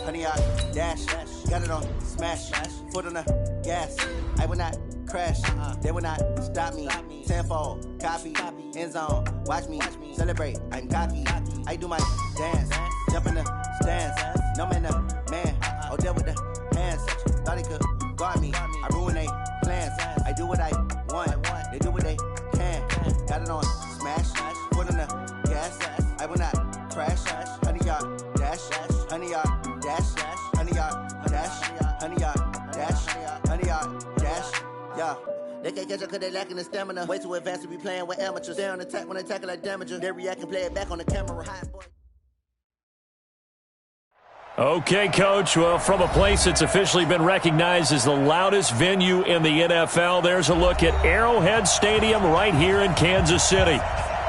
honey yard, dash, got it on, smash, foot on the gas. I will not crash, they will not stop me. Tenfold, copy, end zone, watch me celebrate. I'm cocky, I do my dance, jump in the stands. No man, man, oh, deal with the hands. Thought he could guard me, I ruin they plans. I do what I want, they do what they can. Got it on, smash, foot on the gas. I will not crash, honey yard, dash, honey yard, dash, honey yard, dash, honey yard, dash, honey yard, dash, yeah. They can't catch up cause they lacking the stamina. Way too advanced to be playing with amateurs. Stay on attack when they tackle like damager. They react and play it back on the camera. Okay, Coach. Well, from a place that's officially been recognized as the loudest venue in the NFL, there's a look at Arrowhead Stadium right here in Kansas City.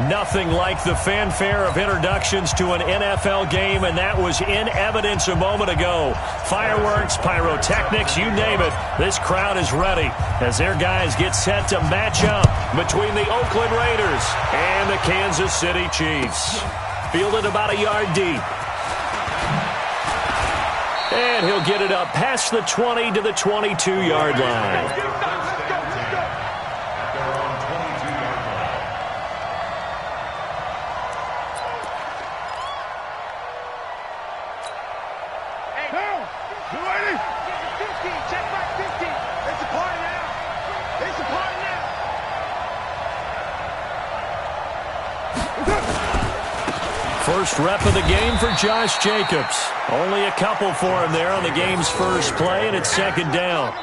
Nothing like the fanfare of introductions to an NFL game, and that was in evidence a moment ago. Fireworks, pyrotechnics, you name it. This crowd is ready as their guys get set to match up between the Oakland Raiders and the Kansas City Chiefs. Fielded about a yard deep. And he'll get it up past the 20 to the 22-yard line. First rep of the game for Josh Jacobs. Only a couple for him there on the game's first play, and it's second down.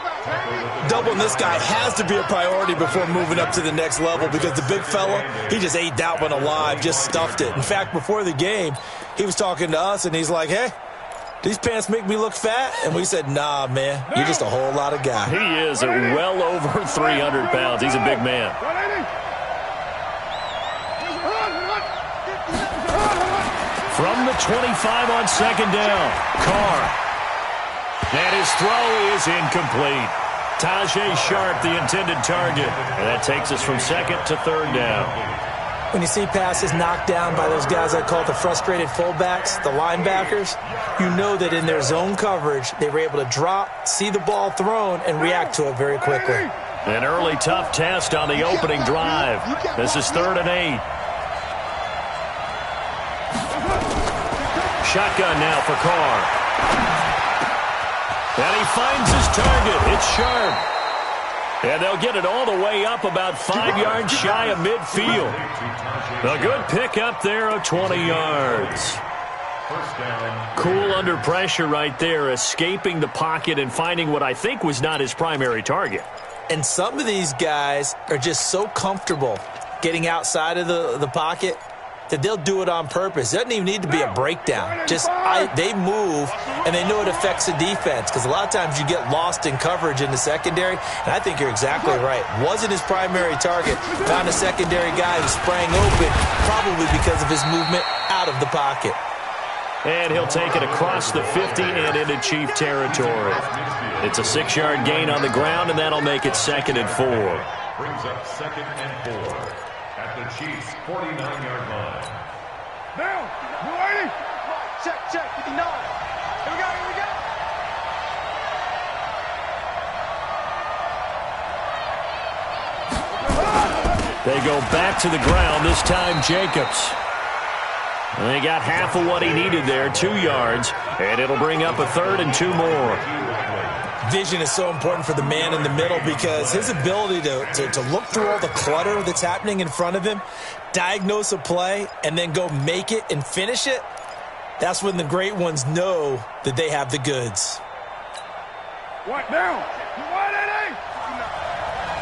Doubling this guy has to be a priority before moving up to the next level because the big fella, he just ate that one alive, just stuffed it. In fact, before the game, he was talking to us, and he's like, hey, these pants make me look fat? And we said, nah, man, you're just a whole lot of guy. He is at well over 300 pounds. He's a big man. From the 25 on second down, Carr. And his throw is incomplete. Tajay Sharp, the intended target. And that takes us from second to third down. When you see passes knocked down by those guys I call the frustrated fullbacks, the linebackers, you know that in their zone coverage, they were able to drop, see the ball thrown, and react to it very quickly. An early tough test on the opening drive. This is 3rd and 8. Shotgun now for Carr. And he finds his target. It's Sharp. And they'll get it all the way up about 5 yards shy of midfield. A good pickup there of 20 yards. Cool under pressure right there, escaping the pocket and finding what I think was not his primary target. And some of these guys are just so comfortable getting outside of the pocket that they'll do it on purpose. It doesn't even need to be a breakdown. They move, and they know it affects the defense because a lot of times you get lost in coverage in the secondary, and I think you're exactly right. Wasn't his primary target. Found a secondary guy who sprang open, probably because of his movement out of the pocket. And he'll take it across the 50 and into Chief territory. It's a 6-yard gain on the ground, and that'll make it 2nd and 4. Brings up 2nd and 4. At the Chiefs' 49-yard line. Down. You ready? Check. 59. Here we go. They go back to the ground, this time Jacobs. And they got half of what he needed there, 2 yards, and it'll bring up a 3rd and 2 more. Vision is so important for the man in the middle because his ability to look through all the clutter that's happening in front of him, diagnose a play, and then go make it and finish it, that's when the great ones know that they have the goods. What now? What it is?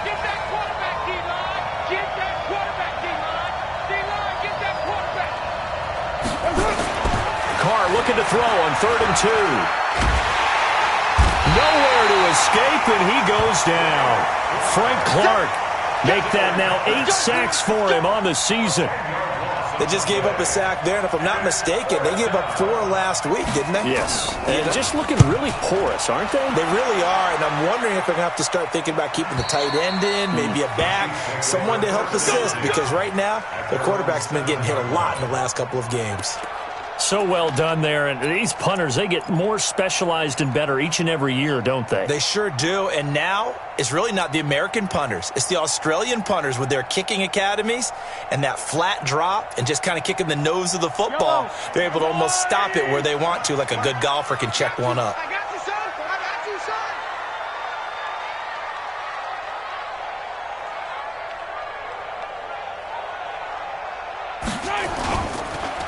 Get that quarterback, D-line. Get that quarterback, D-line. D-line, get that quarterback. Carr looking to throw on 3rd and 2. Nowhere to escape, and he goes down. Frank Clark make that now 8 sacks for him on the season. They just gave up a sack there, and if I'm not mistaken, they gave up 4 last week, didn't they? Yes. And just looking really porous, aren't they? They really are, and I'm wondering if they're going to have to start thinking about keeping the tight end in, maybe a back, someone to help assist, because right now, the quarterback's been getting hit a lot in the last couple of games. So well done there. And these punters, they get more specialized and better each and every year, don't they? They sure do. And now it's really not the American punters. It's the Australian punters with their kicking academies and that flat drop and just kind of kicking the nose of the football. They're able to almost stop it where they want to, like a good golfer can check one up. I got you, son. I got you, son.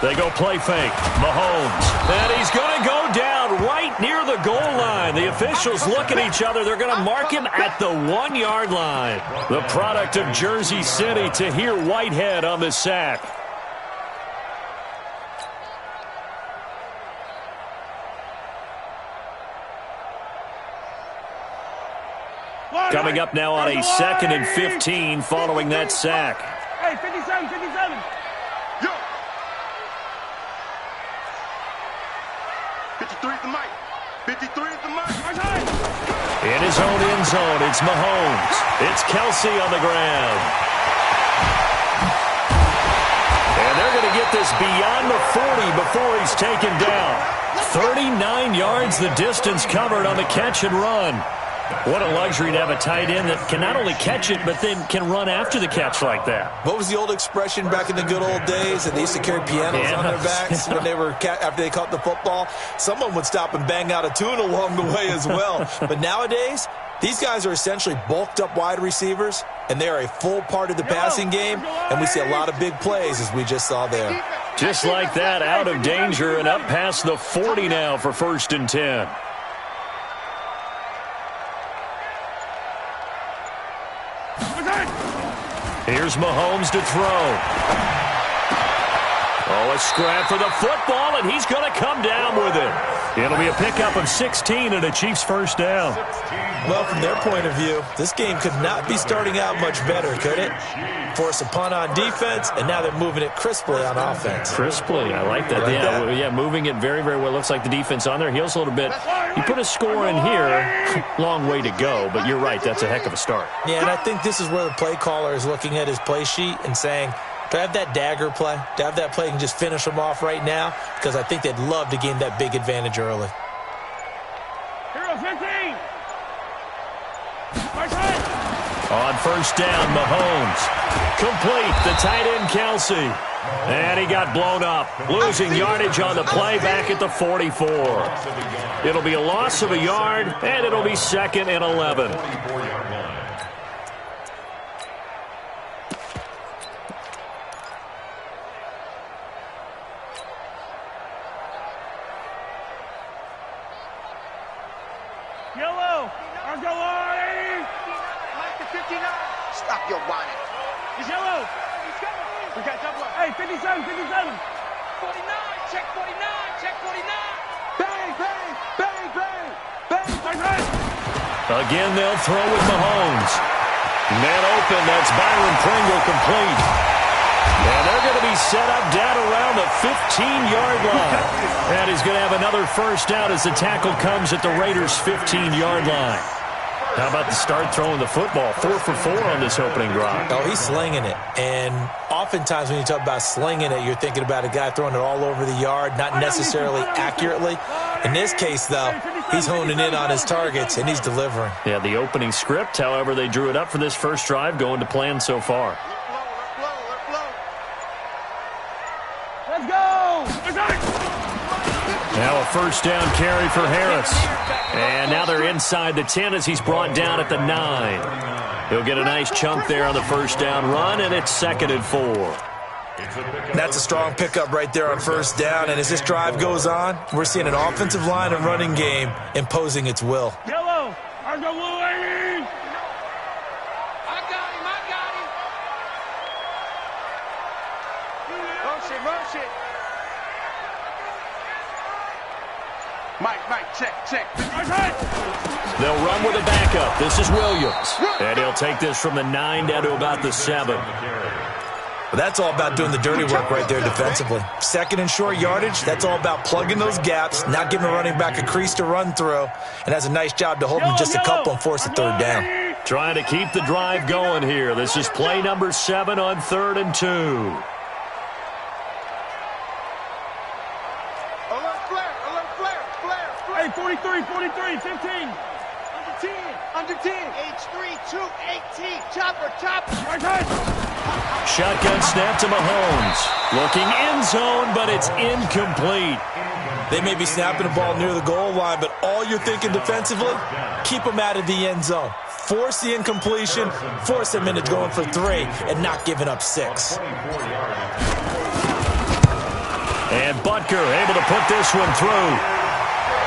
They go play fake. Mahomes. And he's going to go down right near the goal line. The officials look at each other. They're going to mark him at the 1-yard line. The product of Jersey City, Tahir Whitehead on the sack. Coming up now on a 2nd and 15 following that sack. Hey, 57, 57. Yo. 53 is the mic. 53 is the mic. In his own end zone, it's Mahomes. It's Kelsey on the ground. And they're going to get this beyond the 40 before he's taken down. 39 yards the distance covered on the catch and run. What a luxury to have a tight end that can not only catch it, but then can run after the catch like that. What was the old expression back in the good old days that they used to carry pianos on their backs when they were after they caught the football? Someone would stop and bang out a tune along the way as well. But nowadays, these guys are essentially bulked up wide receivers, and they are a full part of the passing game, and we see a lot of big plays as we just saw there. Just like that, out of danger and up past the 40 now for 1st and 10. Here's Mahomes to throw. Oh, a scrap for the football, and he's going to come down with it. It'll be a pickup of 16 and a Chiefs first down. Well, from their point of view, this game could not be starting out much better, could it? Force a punt on defense, and now they're moving it crisply on offense. Crisply, I like that. Yeah, moving it very, very well. Looks like the defense on their heels a little bit. You put a score in here, long way to go, but you're right, that's a heck of a start. Yeah, and I think this is where the play caller is looking at his play sheet and saying, do I have that dagger play? Do I have that play and just finish them off right now? Because I think they'd love to gain that big advantage early. Hero 15. On first down, Mahomes. Complete, the tight end, Kelsey. And he got blown up. Losing yardage on the play back at the 44. It'll be a loss of a yard, and it'll be 2nd and 11. Yellow. Argolari. Mike to 59. Stop your whining. It's yellow. We got double. Hey, 57, 57. 49, check 49, check 49. Bang, bang, bang, bang. Bang, Again, they'll throw with Mahomes. Man open, that's Byron Pringle complete. And they're going to be set up down around the 15-yard line. And he's going to have another first down as the tackle comes at the Raiders' 15-yard line. How about the start throwing the football? 4 for 4 on this opening drive. Oh, he's slinging it. And oftentimes when you talk about slinging it, you're thinking about a guy throwing it all over the yard, not necessarily accurately. In this case, though, he's honing in on his targets, and he's delivering. Yeah, the opening script, however, they drew it up for this first drive, going to plan so far. Let's go. Now a first down carry for Harris. And now they're inside the 10 as he's brought down at the 9. He'll get a nice chunk there on the first down run, and it's 2nd and 4. That's a strong pickup right there on first down. And as this drive goes on, we're seeing an offensive line and running game imposing its will. Yellow. Argolari. I got him. Motion. Mike, check. They'll run with a backup. This is Williams. And he'll take this from the 9 down to about the 7. But that's all about doing the dirty work right there defensively. 2nd and short yardage, that's all about plugging those gaps, not giving the running back a crease to run through, and has a nice job to hold him just a couple and force a 3rd down. Trying to keep the drive going here. This is play number 7 on 3rd and 2. H3, 15. Under 10. H3, 218. Chopper. Right side. Shotgun snap to Mahomes. Looking end zone, but it's incomplete. They may be snapping the ball near the goal line, but all you're thinking defensively, keep them out of the end zone. Force the incompletion, force them into going for 3, and not giving up 6. And Butker able to put this one through.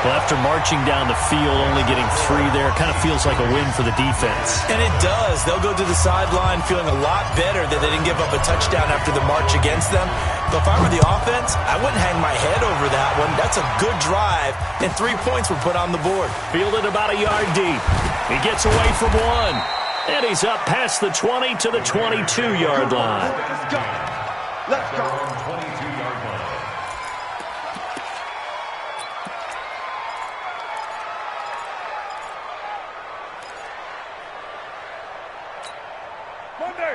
Well, after marching down the field, only getting 3 there, kind of feels like a win for the defense. And it does. They'll go to the sideline feeling a lot better that they didn't give up a touchdown after the march against them. But if I were the offense, I wouldn't hang my head over that one. That's a good drive, and 3 points were put on the board. Fielded about a yard deep. He gets away from 1. And he's up past the 20 to the 22-yard line. Let's go. 22-yard line.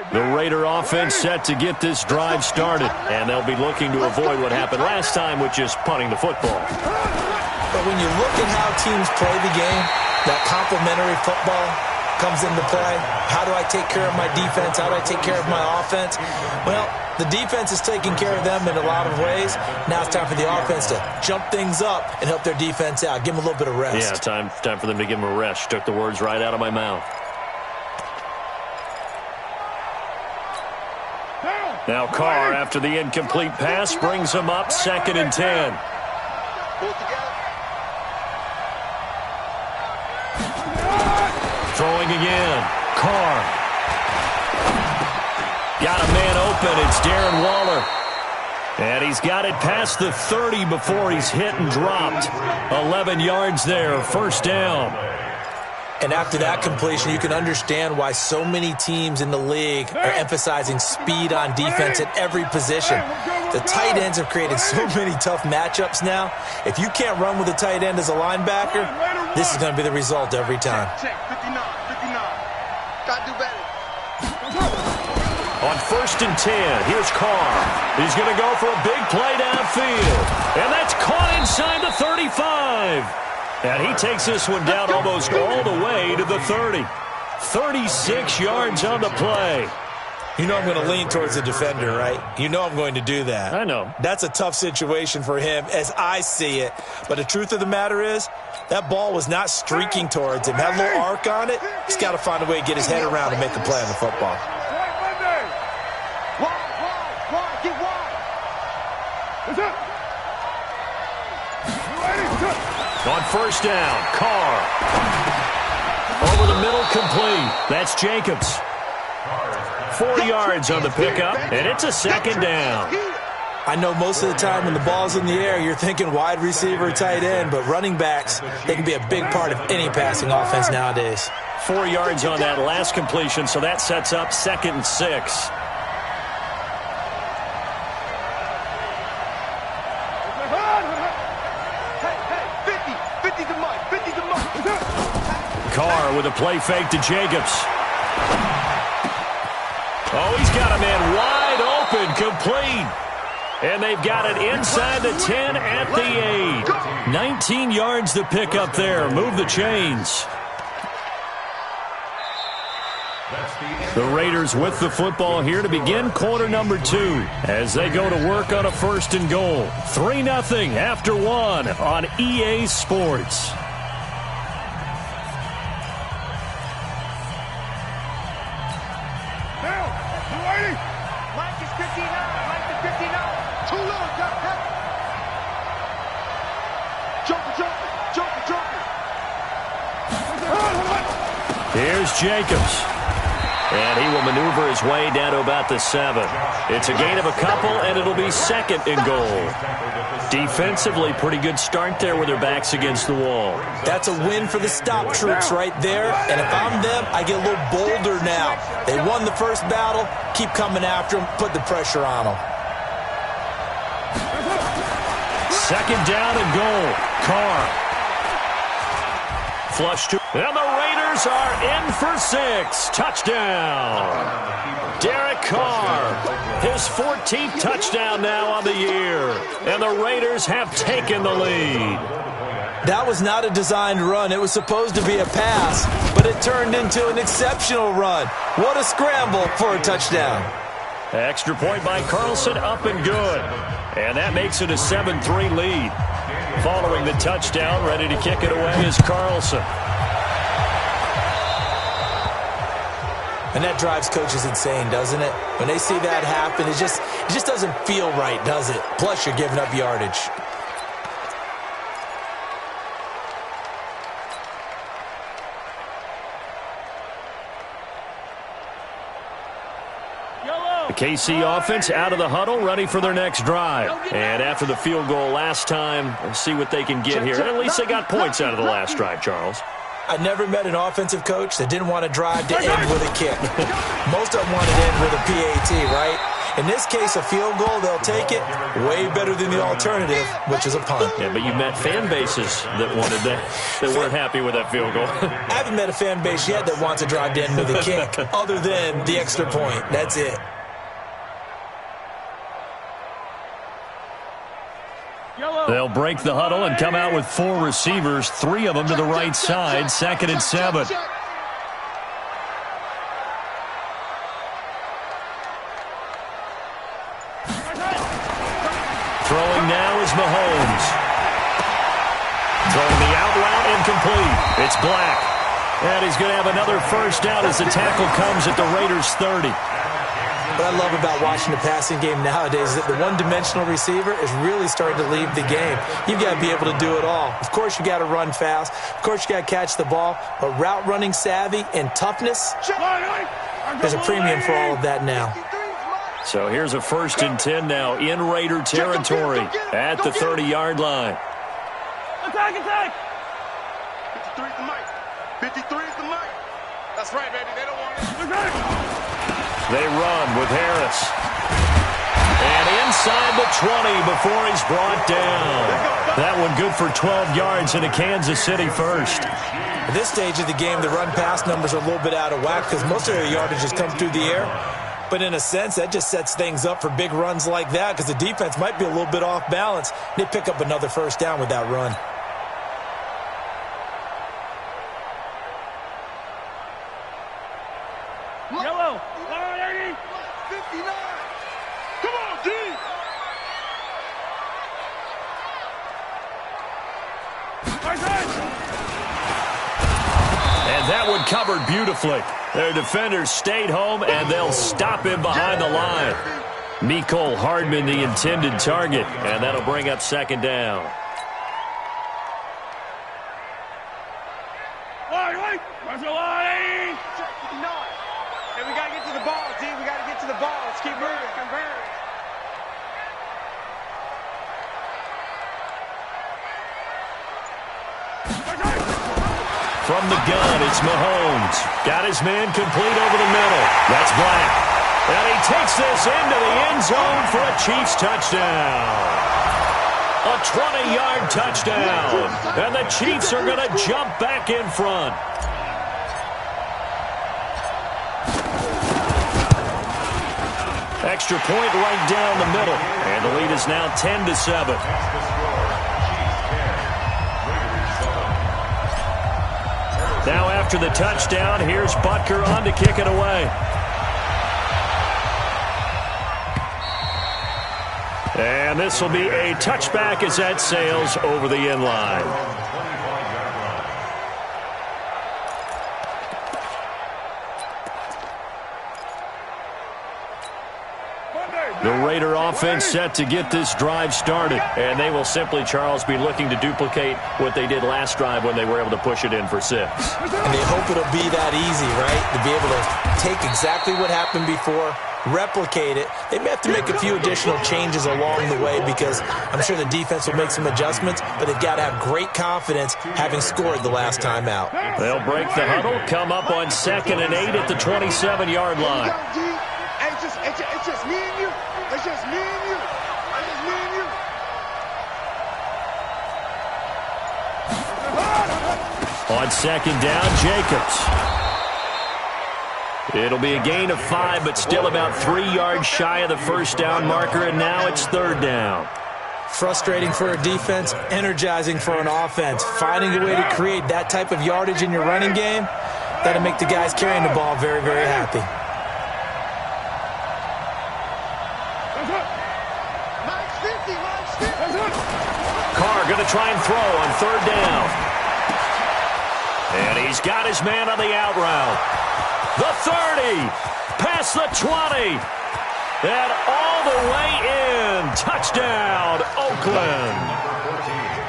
The Raider offense set to get this drive started, and they'll be looking to avoid what happened last time, which is punting the football. But when you look at how teams play the game, that complementary football comes into play. How do I take care of my defense? How do I take care of my offense? Well, the defense is taking care of them in a lot of ways. Now it's time for the offense to jump things up and help their defense out. Give them a little bit of rest. Yeah, time for them to give them a rest. Took the words right out of my mouth. Now Carr, after the incomplete pass, brings him up 2nd and 10. Throwing again. Carr. Got a man open. It's Darren Waller. And he's got it past the 30 before he's hit and dropped. 11 yards there. First down. And after that completion, you can understand why so many teams in the league are emphasizing speed on defense at every position. The tight ends have created so many tough matchups now. If you can't run with a tight end as a linebacker, this is going to be the result every time. Check, 59. Gotta do better. On 1st and 10, here's Carr. He's going to go for a big play downfield. And that's caught inside the 35. And he takes this one down almost all the way to the 30. 36 yards on the play. You know I'm going to lean towards the defender, right? You know I'm going to do that. I know. That's a tough situation for him as I see it. But the truth of the matter is, that ball was not streaking towards him. Had a little arc on it. He's got to find a way to get his head around and make a play on the football. Wide, get wide. What's up? On 1st down, Carr. Over the middle, complete. That's Jacobs. 4 yards on the pickup, and it's a 2nd down. I know most of the time when the ball's in the air, you're thinking wide receiver, tight end, but running backs, they can be a big part of any passing offense nowadays. 4 yards on that last completion, so that sets up 2nd and 6. Carr with a play fake to Jacobs. Oh, he's got a man wide open, complete. And they've got it inside the 10 at the 8. 19 yards to pick up there. Move the chains. The Raiders with the football here to begin quarter number 2 as they go to work on a 1st and goal. 3-0 after 1 on EA Sports. Here's Jacobs. And he will maneuver his way down to about the 7. It's a gain of a couple, and it'll be 2nd and goal. Defensively, pretty good start there with their backs against the wall. That's a win for the stop troops right there. And if I'm them, I get a little bolder now. They won the first battle. Keep coming after them. Put the pressure on them. 2nd down and goal. Carr. Flush to, and the Raiders are in for 6. Touchdown. Derek Carr, his 14th touchdown now on the year. And the Raiders have taken the lead. That was not a designed run. It was supposed to be a pass, but it turned into an exceptional run. What a scramble for a touchdown. Extra point by Carlson, up and good. And that makes it a 7-3 lead. Following the touchdown, ready to kick it away is Carlson. And that drives coaches insane, doesn't it? When they see that happen, it just doesn't feel right, does it? Plus, you're giving up yardage. The KC offense out of the huddle, ready for their next drive. And after the field goal last time, let's see what they can get here. At least they got points out of the last drive, Charles. I never met an offensive coach that didn't want to drive to end with a kick. Most of them want to end with a PAT, right? In this case, a field goal, they'll take it. Way better than the alternative, which is a punt. Yeah, but you met fan bases that wanted that weren't happy with that field goal. I haven't met a fan base yet that wants to drive to end with a kick, other than the extra point. That's it. They'll break the huddle and come out with 4 receivers, 3 of them to the right side, 2nd and 7. Throwing now is Mahomes. Throwing the out route, incomplete. It's Black. And he's going to have another first down as the tackle comes at the Raiders' 30. What I love about watching the passing game nowadays is that the one-dimensional receiver is really starting to leave the game. You've got to be able to do it all. Of course, you got to run fast. Of course, you got to catch the ball. But route running savvy and toughness, there's a premium for all of that now. So here's a 1st and 10 now in Raider territory at the 30-yard line. Attack, attack! 53 is the mic. 53 is the mic. That's right, baby. They don't want it. They run with Harris. And inside the 20 before he's brought down. That one good for 12 yards in a Kansas City first. At this stage of the game, the run-pass numbers are a little bit out of whack because most of their yardage has come through the air. But in a sense, that just sets things up for big runs like that because the defense might be a little bit off balance. They pick up another first down with that run. Yellow. 180. 59. Come on, G. And that one covered beautifully. Their defenders stayed home, and they'll stop him behind the line. Mecole Hardman, the intended target, and that'll bring up 2nd down. Wait. Where's the line? Hey, we got to get to the ball, G. We got to get to the ball. Let's keep moving. From the gun, it's Mahomes. Got his man complete over the middle. That's Black. And he takes this into the end zone for a Chiefs touchdown. A 20-yard touchdown. And the Chiefs are going to jump back in front. Extra point right down the middle. And the lead is now 10-7. Now after the touchdown, here's Butker on to kick it away. And this will be a touchback as that sails over the end line. The Raider offense set to get this drive started. And they will simply, Charles, be looking to duplicate what they did last drive when they were able to push it in for 6. And they hope it'll be that easy, right? To be able to take exactly what happened before, replicate it. They may have to make a few additional changes along the way because I'm sure the defense will make some adjustments, but they've got to have great confidence having scored the last time out. They'll break the huddle, come up on 2nd and 8 at the 27-yard line. It's just me and you. It's just me and you. It's just me and you. On 2nd down, Jacobs. It'll be a gain of 5, but still about 3 yards shy of the first down marker, and now it's 3rd down. Frustrating for a defense, energizing for an offense. Finding a way to create that type of yardage in your running game, that'll make the guys carrying the ball very, very happy. Carr going to try and throw on third down. And he's got his man on the out route. The 30, past the 20, and all the way in. Touchdown, Oakland.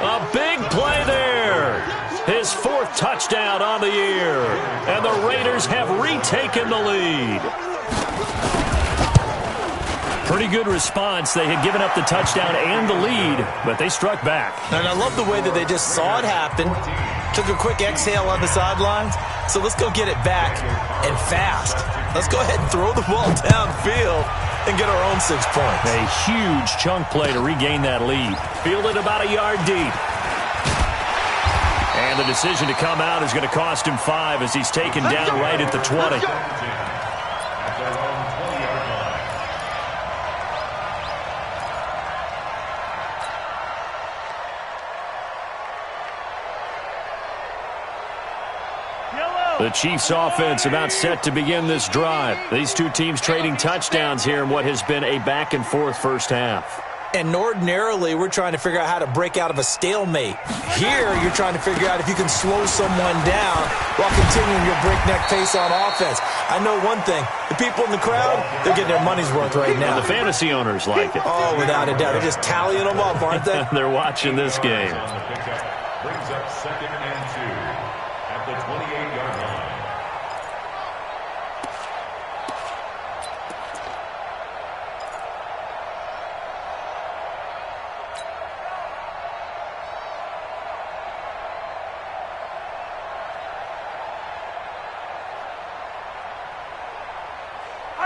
A big play there. His 4th touchdown on the year. And the Raiders have retaken the lead. Pretty good response. They had given up the touchdown and the lead, but they struck back. And I love the way that they just saw it happen, took a quick exhale on the sidelines. So let's go get it back, and fast. Let's go ahead and throw the ball downfield and get our own 6 points. A huge chunk play to regain that lead. Fielded about a yard deep. And the decision to come out is going to cost him 5 as he's taken down right at the 20. The Chiefs offense about set to begin this drive. These two teams trading touchdowns here in what has been a back-and-forth first half. And ordinarily, we're trying to figure out how to break out of a stalemate. Here, you're trying to figure out if you can slow someone down while continuing your breakneck pace on offense. I know one thing. The people in the crowd, they're getting their money's worth right now. And the fantasy owners like it. Oh, without a doubt. They're just tallying them up, aren't they? They're watching this game. Brings up 2nd and 2 at the 28-yard line.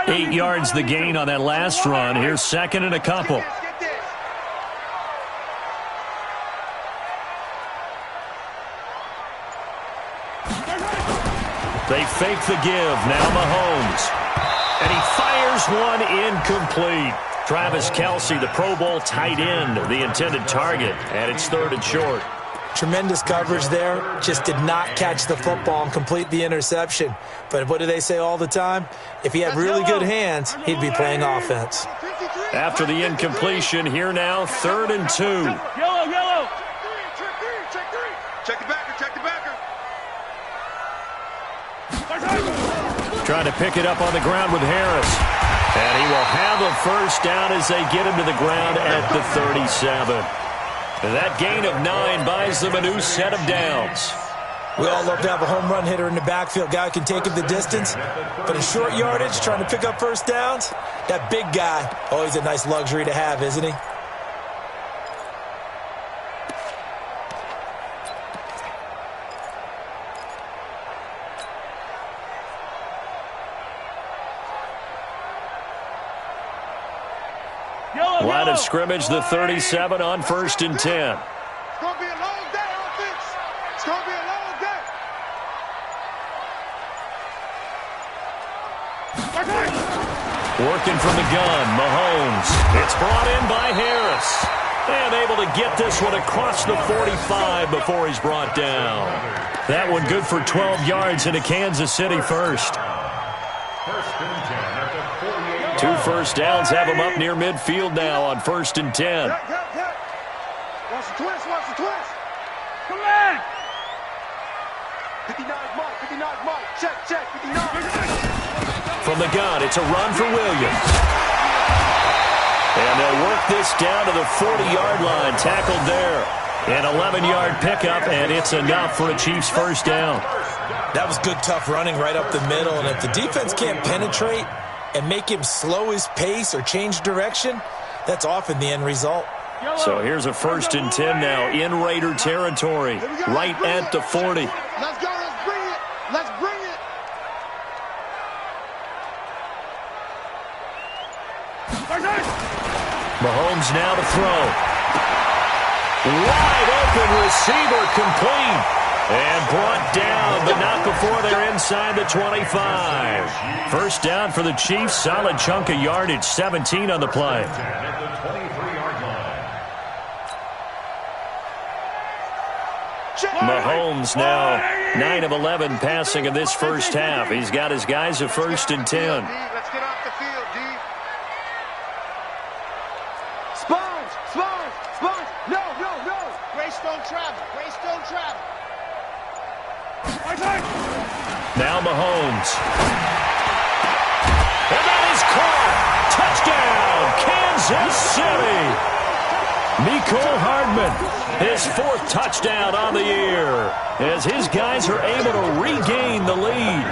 Eight yards the gain on that last run. Here's 2nd and a couple. They fake the give. Now Mahomes. And he fires one incomplete. Travis Kelce, the Pro Bowl tight end, the intended target. And it's 3rd and short. Tremendous coverage there. Just did not catch the football and complete the interception. But what do they say all the time? If he had really good hands, he'd be playing offense. After the incompletion, here now, 3rd and 2. Yellow. Check the backer, check the backer. Trying to pick it up on the ground with Harris. And he will have a first down as they get him to the ground at the 37. That gain of 9 buys them a new set of downs. We all love to have a home run hitter in the backfield. Guy who can take it the distance. But in short yardage, trying to pick up first downs, that big guy, always a nice luxury to have, isn't he? Line of scrimmage, the 37 on 1st and 10. It's going to be a long day, offense. It's going to be a long day. Working from the gun, Mahomes. It's brought in by Harris. And able to get this one across the 45 before he's brought down. That one good for 12 yards into Kansas City first. 1st and 10 at the 48. 2 first downs have him up near midfield now on 1st and 10. Watch the twist, watch the twist. Come on! 59 Mike, check, 59. From the gun, it's a run for Williams. And they'll work this down to the 40-yard line, tackled there. An 11-yard pickup, and it's enough for a Chiefs first down. That was good, tough running right up the middle. And if the defense can't penetrate and make him slow his pace or change direction, that's often the end result. So here's a 1st and 10 now in Raider territory, right at the 40. Let's go, let's bring it. Let's bring it. Mahomes now to throw. Wide open receiver complete. And brought down, but not before they're inside the 25. First down for the Chiefs. Solid chunk of yardage, 17 on the play. Mahomes now 9 of 11 passing in this first half. He's got his guys a 1st and 10. Let's get off the field, D. Sponge. No. Grace don't travel. Now Mahomes. And that is caught. Touchdown, Kansas City. Mecole Hardman, his 4th touchdown on the year, as his guys are able to regain the lead.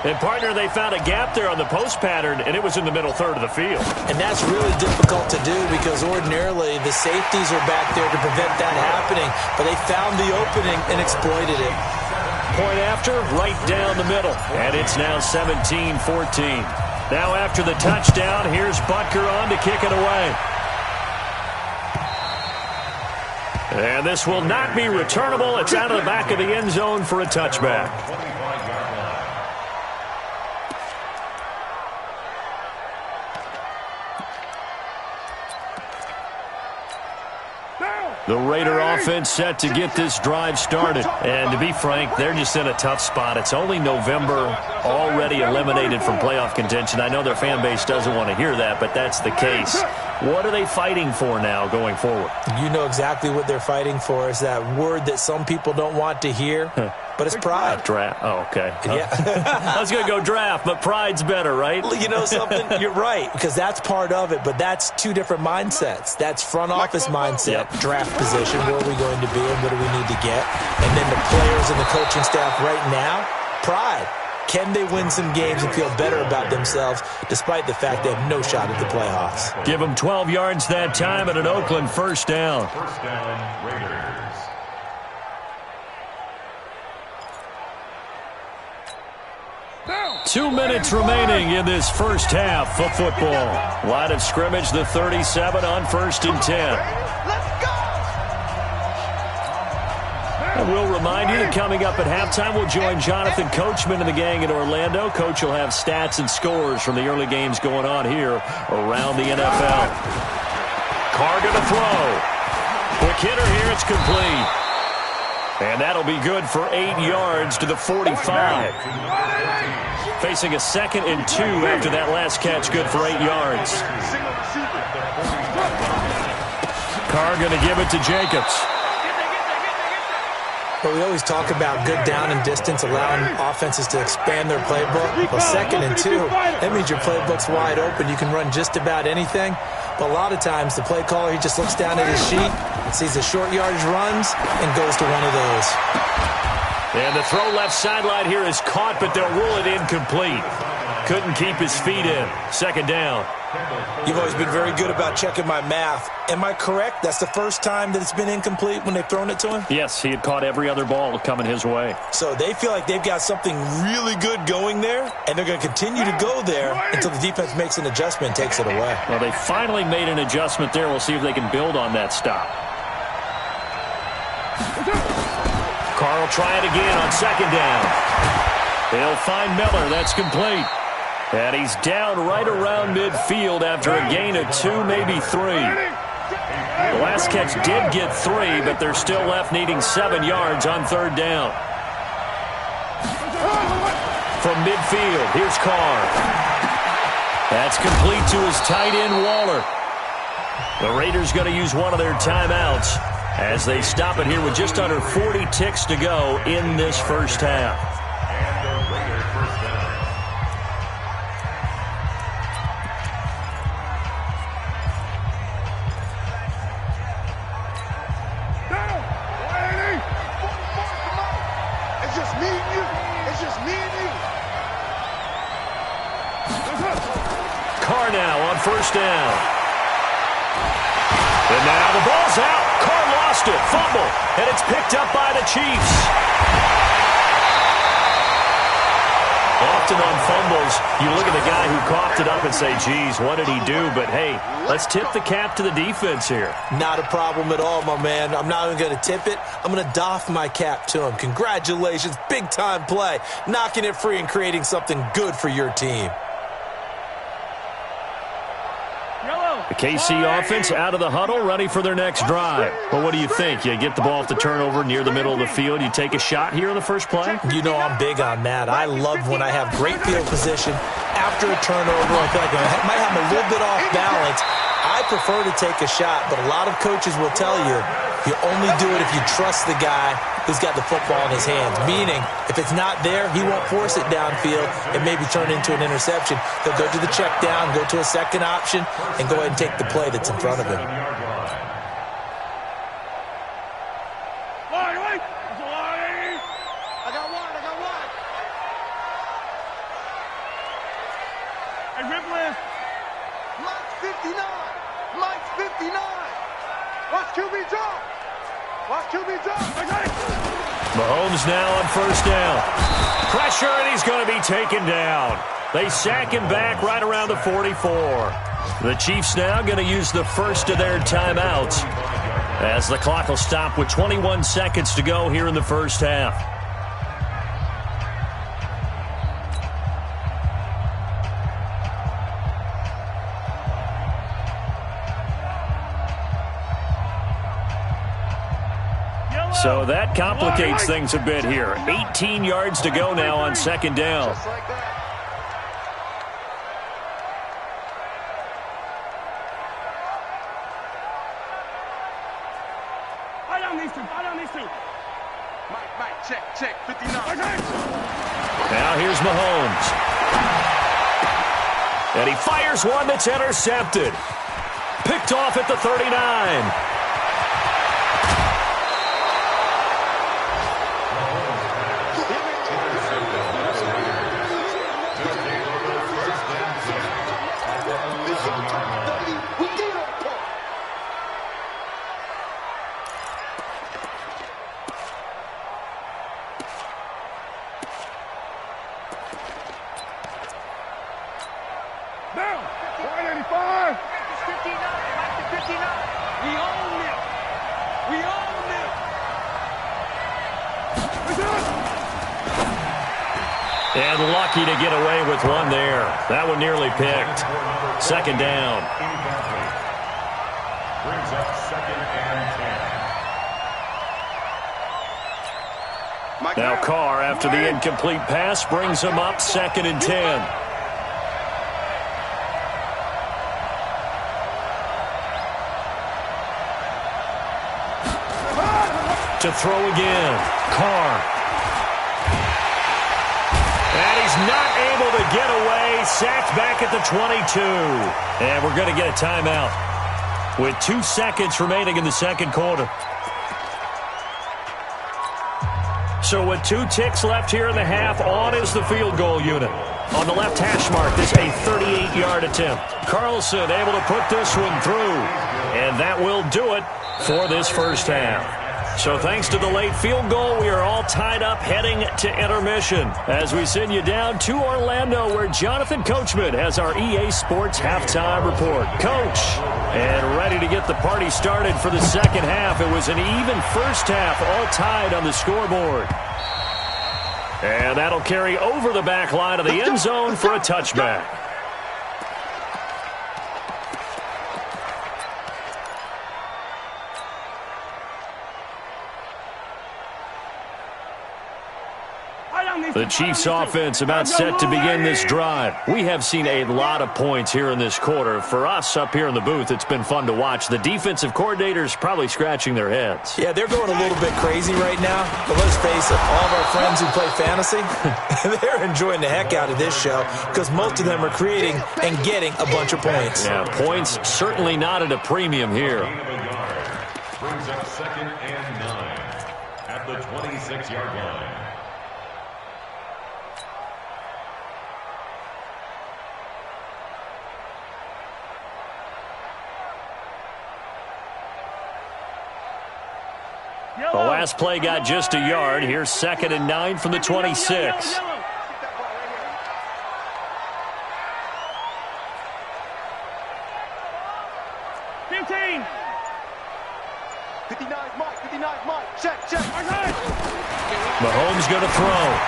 And, partner, they found a gap there on the post pattern, and it was in the middle third of the field. And that's really difficult to do because ordinarily the safeties are back there to prevent that happening. But they found the opening and exploited it. Point after, right down the middle. And it's now 17-14. Now after the touchdown, here's Butker on to kick it away. And this will not be returnable. It's out of the back of the end zone for a touchback. The Raider offense set to get this drive started. And to be frank, they're just in a tough spot. It's only November, already eliminated from playoff contention. I know their fan base doesn't want to hear that, but that's the case. What are they fighting for now going forward? You know exactly what they're fighting for. Is that word that some people don't want to hear, but it's pride. Draft. Oh, okay. Yeah. I was going to go draft, but pride's better, right? You know something? You're right, because that's part of it, but that's 2 different mindsets. That's front office mindset, draft position, where are we going to be and what do we need to get? And then the players and the coaching staff right now, pride. Can they win some games and feel better about themselves despite the fact they have no shot at the playoffs? Give them 12 yards that time at an Oakland 1st down. 1st down, Raiders. 2 minutes remaining in this first half of football. Line of scrimmage, the 37 on 1st and 10. And we'll remind you that coming up at halftime, we'll join Jonathan Coachman and the gang in Orlando. Coach will have stats and scores from the early games going on here around the NFL. Carr going to throw. Quick hitter here, it's complete. And that'll be good for 8 yards to the 45. Facing a 2nd and 2 after that last catch, good for 8 yards. Carr going to give it to Jacobs. But we always talk about good down and distance, allowing offenses to expand their playbook. Well, 2nd and 2, that means your playbook's wide open. You can run just about anything. But a lot of times, the play caller, he just looks down at his sheet and sees the short yardage runs and goes to one of those. And the throw left sideline here is caught, but they'll rule it incomplete. Couldn't keep his feet in. 2nd down. You've always been very good about checking my math. Am I correct? That's the first time that it's been incomplete when they've thrown it to him? Yes, he had caught every other ball coming his way. So they feel like they've got something really good going there, and they're going to continue to go there until the defense makes an adjustment and takes it away. Well, they finally made an adjustment there. We'll see if they can build on that stop. Carr will try it again on 2nd down. They'll find Miller. That's complete. And he's down right around midfield after a gain of 2, maybe 3. The last catch did get 3, but they're still left needing 7 yards on 3rd down. From midfield, here's Carr. That's complete to his tight end, Waller. The Raiders going to use one of their timeouts as they stop it here with just under 40 ticks to go in this first half. Carr now on 1st down. And now the ball's out. Carr lost it. Fumble. And it's picked up by the Chiefs. Often on fumbles, you look at the guy who coughed it up and say, geez, what did he do? But, hey, let's tip the cap to the defense here. Not a problem at all, my man. I'm not even going to tip it. I'm going to doff my cap to him. Congratulations. Big-time play. Knocking it free and creating something good for your team. Yellow. The KC offense out of the huddle, ready for their next drive. Well, what do you think? You get the ball off the turnover near the middle of the field. You take a shot here in the first play? You know I'm big on that. I love when I have great field position after a turnover. I feel like I might have a little bit off balance. I prefer to take a shot, but a lot of coaches will tell you, you only do it if you trust the guy who's got the football in his hands. Meaning, if it's not there, he won't force it downfield and maybe turn it into an interception. He'll go to the check down, go to a second option, and go ahead and take the play that's in front of him. Mahomes now on first down. Pressure, and he's going to be taken down. They sack him back right around the 44. The Chiefs now going to use the first of their timeouts as the clock will stop with 21 seconds to go here in the first half. So that complicates things a bit here. 18 yards to go now on second down. Mike, check, 59. Now here's Mahomes. And he fires one that's intercepted. Picked off at the 39. And lucky to get away with one there. That one nearly picked. Second down. Brings up second and 10. Now Carr, after the incomplete pass, brings him up second and 10. To throw again. Carr. And he's not able to get away. Sacked back at the 22. And we're going to get a timeout with 2 seconds remaining in the second quarter. So with 2 ticks left here in the half, on is the field goal unit. On the left hash mark, this a 38-yard attempt. Carlson able to put this one through. And that will do it for this first half. So thanks to the late field goal, we are all tied up heading to intermission as we send you down to Orlando where Jonathan Coachman has our EA Sports halftime report. Coach, and ready to get the party started for the second half. It was an even first half, all tied on the scoreboard. And that'll carry over the back line of the end zone for a touchback. The Chiefs offense about set to begin this drive. We have seen a lot of points here in this quarter. For us up here in the booth, it's been fun to watch. The defensive coordinators probably scratching their heads. Yeah, they're going a little bit crazy right now. But let's face it, all of our friends who play fantasy, they're enjoying the heck out of this show because most of them are creating and getting a bunch of points. Yeah, points certainly not at a premium here. Brings up second and 9 at the 26-yard line. The last play got just a yard. Here's second and 9 from the 26. 15. 59 Mike. Check. Mahomes going to throw.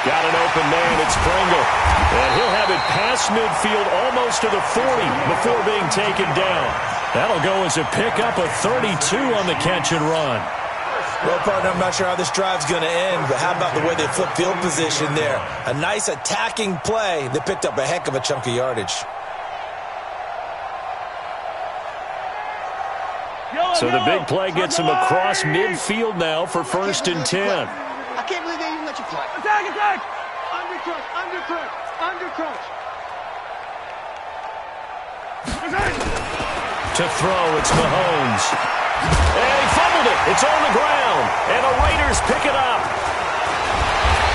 Got an open man. It's Pringle. And he'll have it past midfield almost to the 40 before being taken down. That'll go as a pickup of 32 on the catch and run. Well, partner, I'm not sure how this drive's going to end, but how about the way they flip field position there? A nice attacking play that picked up a heck of a chunk of yardage. So the big play gets him across midfield now for 1st and 10. I can't believe they even let you play. Attack, attack! Under crunch, under crunch, under crunch. To throw, it's Mahomes. And he fumbled it. It's on the ground. And the Raiders pick it up.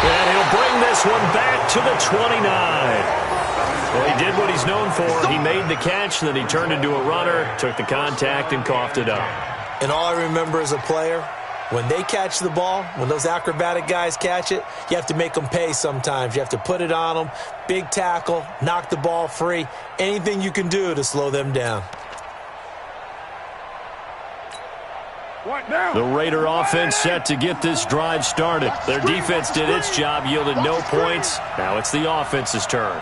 And he'll bring this one back to the 29. Well, he did what he's known for. He made the catch, then he turned into a runner, took the contact, and coughed it up. And all I remember as a player, when they catch the ball, when those acrobatic guys catch it, you have to make them pay sometimes. You have to put it on them, big tackle, knock the ball free, anything you can do to slow them down. The Raider offense set to get this drive started. Their defense did its job, yielded no points. Now it's the offense's turn.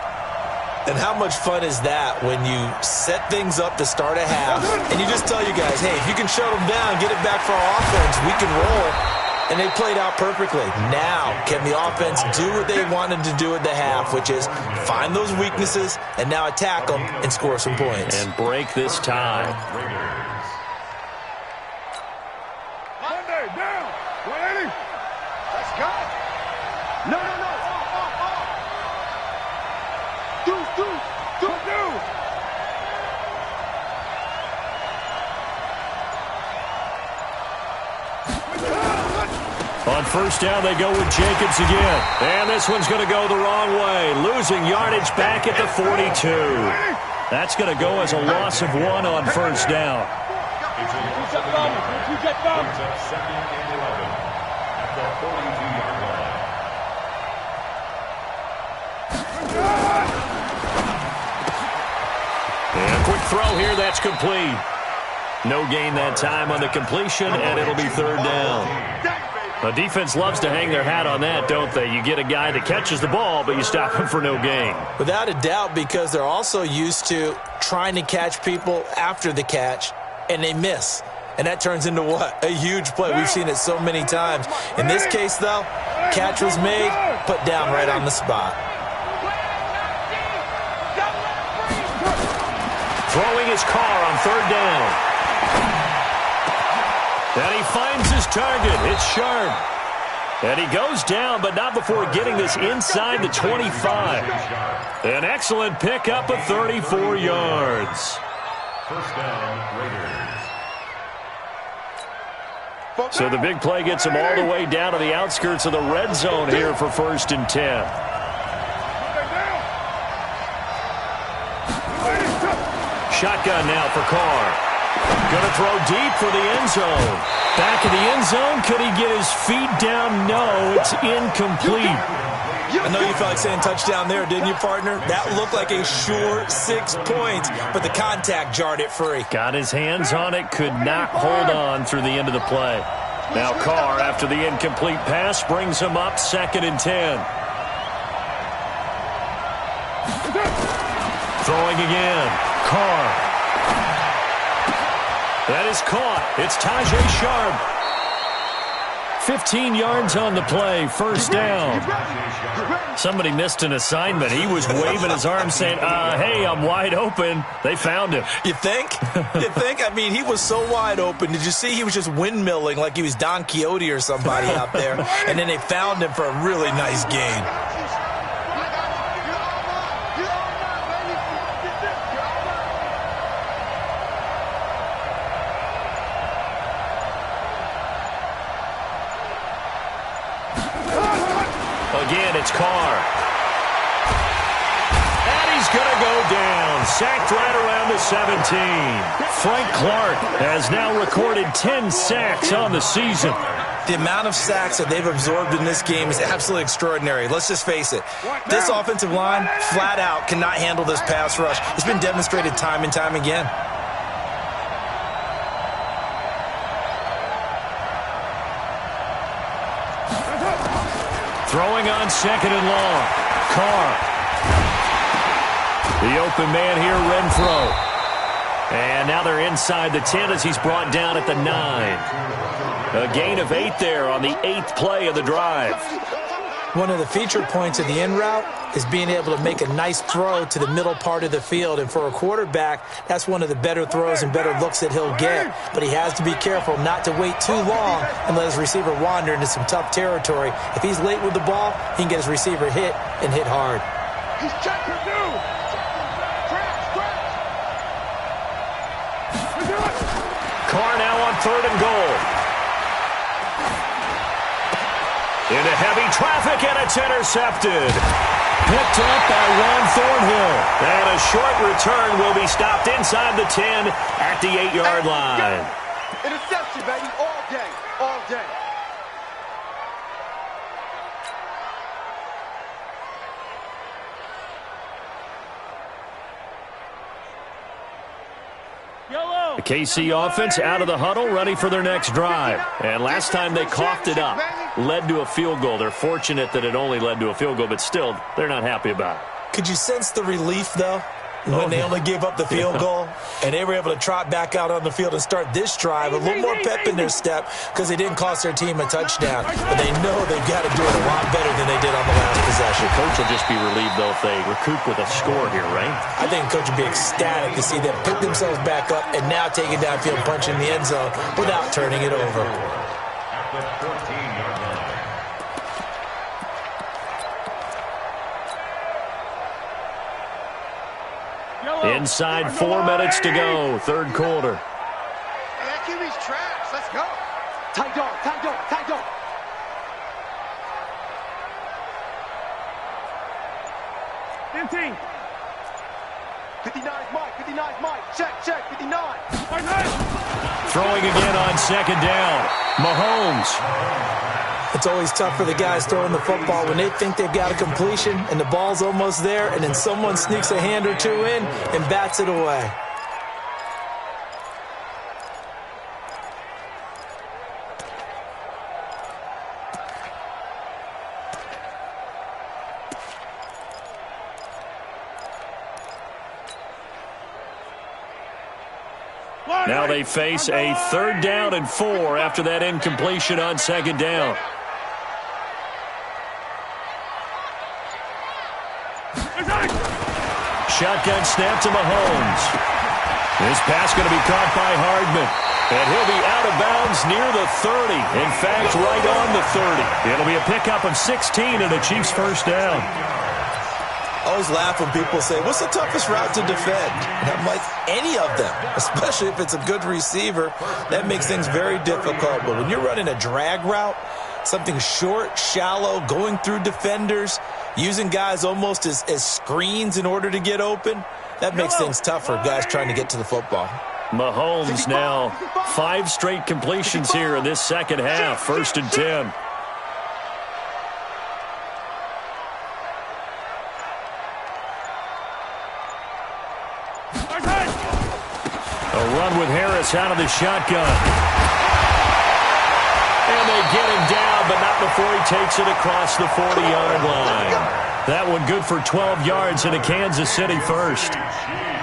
And how much fun is that when you set things up to start a half and you just tell you guys, hey, if you can shut them down, get it back for our offense, we can roll. And they played out perfectly. Now, can the offense do what they wanted to do at the half, which is find those weaknesses and now attack them and score some points. And break this tie. Monday, down. 180. Let's go. No, no, no. Do. On 1st down, they go with Jacobs again. And this one's going to go the wrong way. Losing yardage back at the 42. That's going to go as a loss of 1 on 1st down. It's a loss of 1. Brings up 2nd and 11 at the 42-yard line. And quick throw here, that's complete. No gain that time on the completion, and it'll be 3rd down. The defense loves to hang their hat on that, don't they? You get a guy that catches the ball, but you stop him for no gain. Without a doubt, because they're also used to trying to catch people after the catch, and they miss. And that turns into what? A huge play. We've seen it so many times. In this case, though, catch was made, put down right on the spot. Throwing his car on 3rd down. And he finds his target. It's Sharp. And he goes down, but not before getting this inside the 25. An excellent pickup of 34 yards. 1st down, Raiders. So the big play gets him all the way down to the outskirts of the red zone here for 1st and 10. Shotgun now for Carr. Going to throw deep for the end zone. Back in the end zone. Could he get his feet down? No, it's incomplete. I know you felt like saying touchdown there, didn't you, partner? That looked like a sure 6 points, but the contact jarred it free. Got his hands on it, could not hold on through the end of the play. Now Carr, after the incomplete pass, brings him up 2nd and 10. Throwing again. Carr. That is caught. It's Tajay Sharp. 15 yards on the play. 1st down. Somebody missed an assignment. He was waving his arm saying, hey, I'm wide open. They found him. You think? You think? I mean, he was so wide open. Did you see he was just windmilling like he was Don Quixote or somebody out there? And then they found him for a really nice gain. Again, it's Carr. And he's going to go down. Sacked right around the 17. Frank Clark has now recorded 10 sacks on the season. The amount of sacks that they've absorbed in this game is absolutely extraordinary. Let's just face it. This offensive line, flat out, cannot handle this pass rush. It's been demonstrated time and time again. Throwing on second and long. Carr. The open man here, Renfro. And now they're inside the 10 as he's brought down at the 9. A gain of 8 there on the 8th play of the drive. One of the feature points of the in route is being able to make a nice throw to the middle part of the field. And for a quarterback, that's one of the better throws and better looks that he'll get. But he has to be careful not to wait too long and let his receiver wander into some tough territory. If he's late with the ball, he can get his receiver hit and hit hard. He's checking you. Carr now on 3rd and goal. Into heavy traffic, and it's intercepted. Picked up by Ron Thornhill. And a short return will be stopped inside the 10 at the 8-yard line. Interception, baby, all day, all day. The KC offense out of the huddle, ready for their next drive. And last time they coughed it up, led to a field goal. They're fortunate that it only led to a field goal, but still, they're not happy about it. Could you sense the relief, though, when they only gave up the field goal and they were able to trot back out on the field and start this drive? A little more pep in their step because they didn't cost their team a touchdown. But they know they've got to do it a lot better than they did on the last possession. The coach will just be relieved, though, if they recoup with a score here, right? I think the coach would be ecstatic to see them pick themselves back up and now take it downfield, punch in the end zone without turning it over. Inside 4 minutes to go, 3rd quarter. Hey, that QB's trash. Let's go. Tight dog, tight dog, tight dog. Empty. 59's Mike, 59's Mike. Check, 59. Throwing again on 2nd down. Mahomes. It's always tough for the guys throwing the football when they think they've got a completion and the ball's almost there, and then someone sneaks a hand or two in and bats it away. Now they face a 3rd down and 4 after that incompletion on 2nd down. Shotgun snap to Mahomes. This pass going to be caught by Hardman. And he'll be out of bounds near the 30. In fact, right on the 30. It'll be a pickup of 16 and a Chiefs 1st down. I always laugh when people say, what's the toughest route to defend? And I'm like, any of them, especially if it's a good receiver. That makes things very difficult. But when you're running a drag route, something short, shallow, going through defenders, using guys almost as screens in order to get open, that makes things tough for guys trying to get to the football. Mahomes now 5 straight completions here in this 2nd half. 1st and 10. A run with Harris out of the shotgun. And they get him down, but not before he takes it across the 40-yard line. That one good for 12 yards into Kansas City 1st.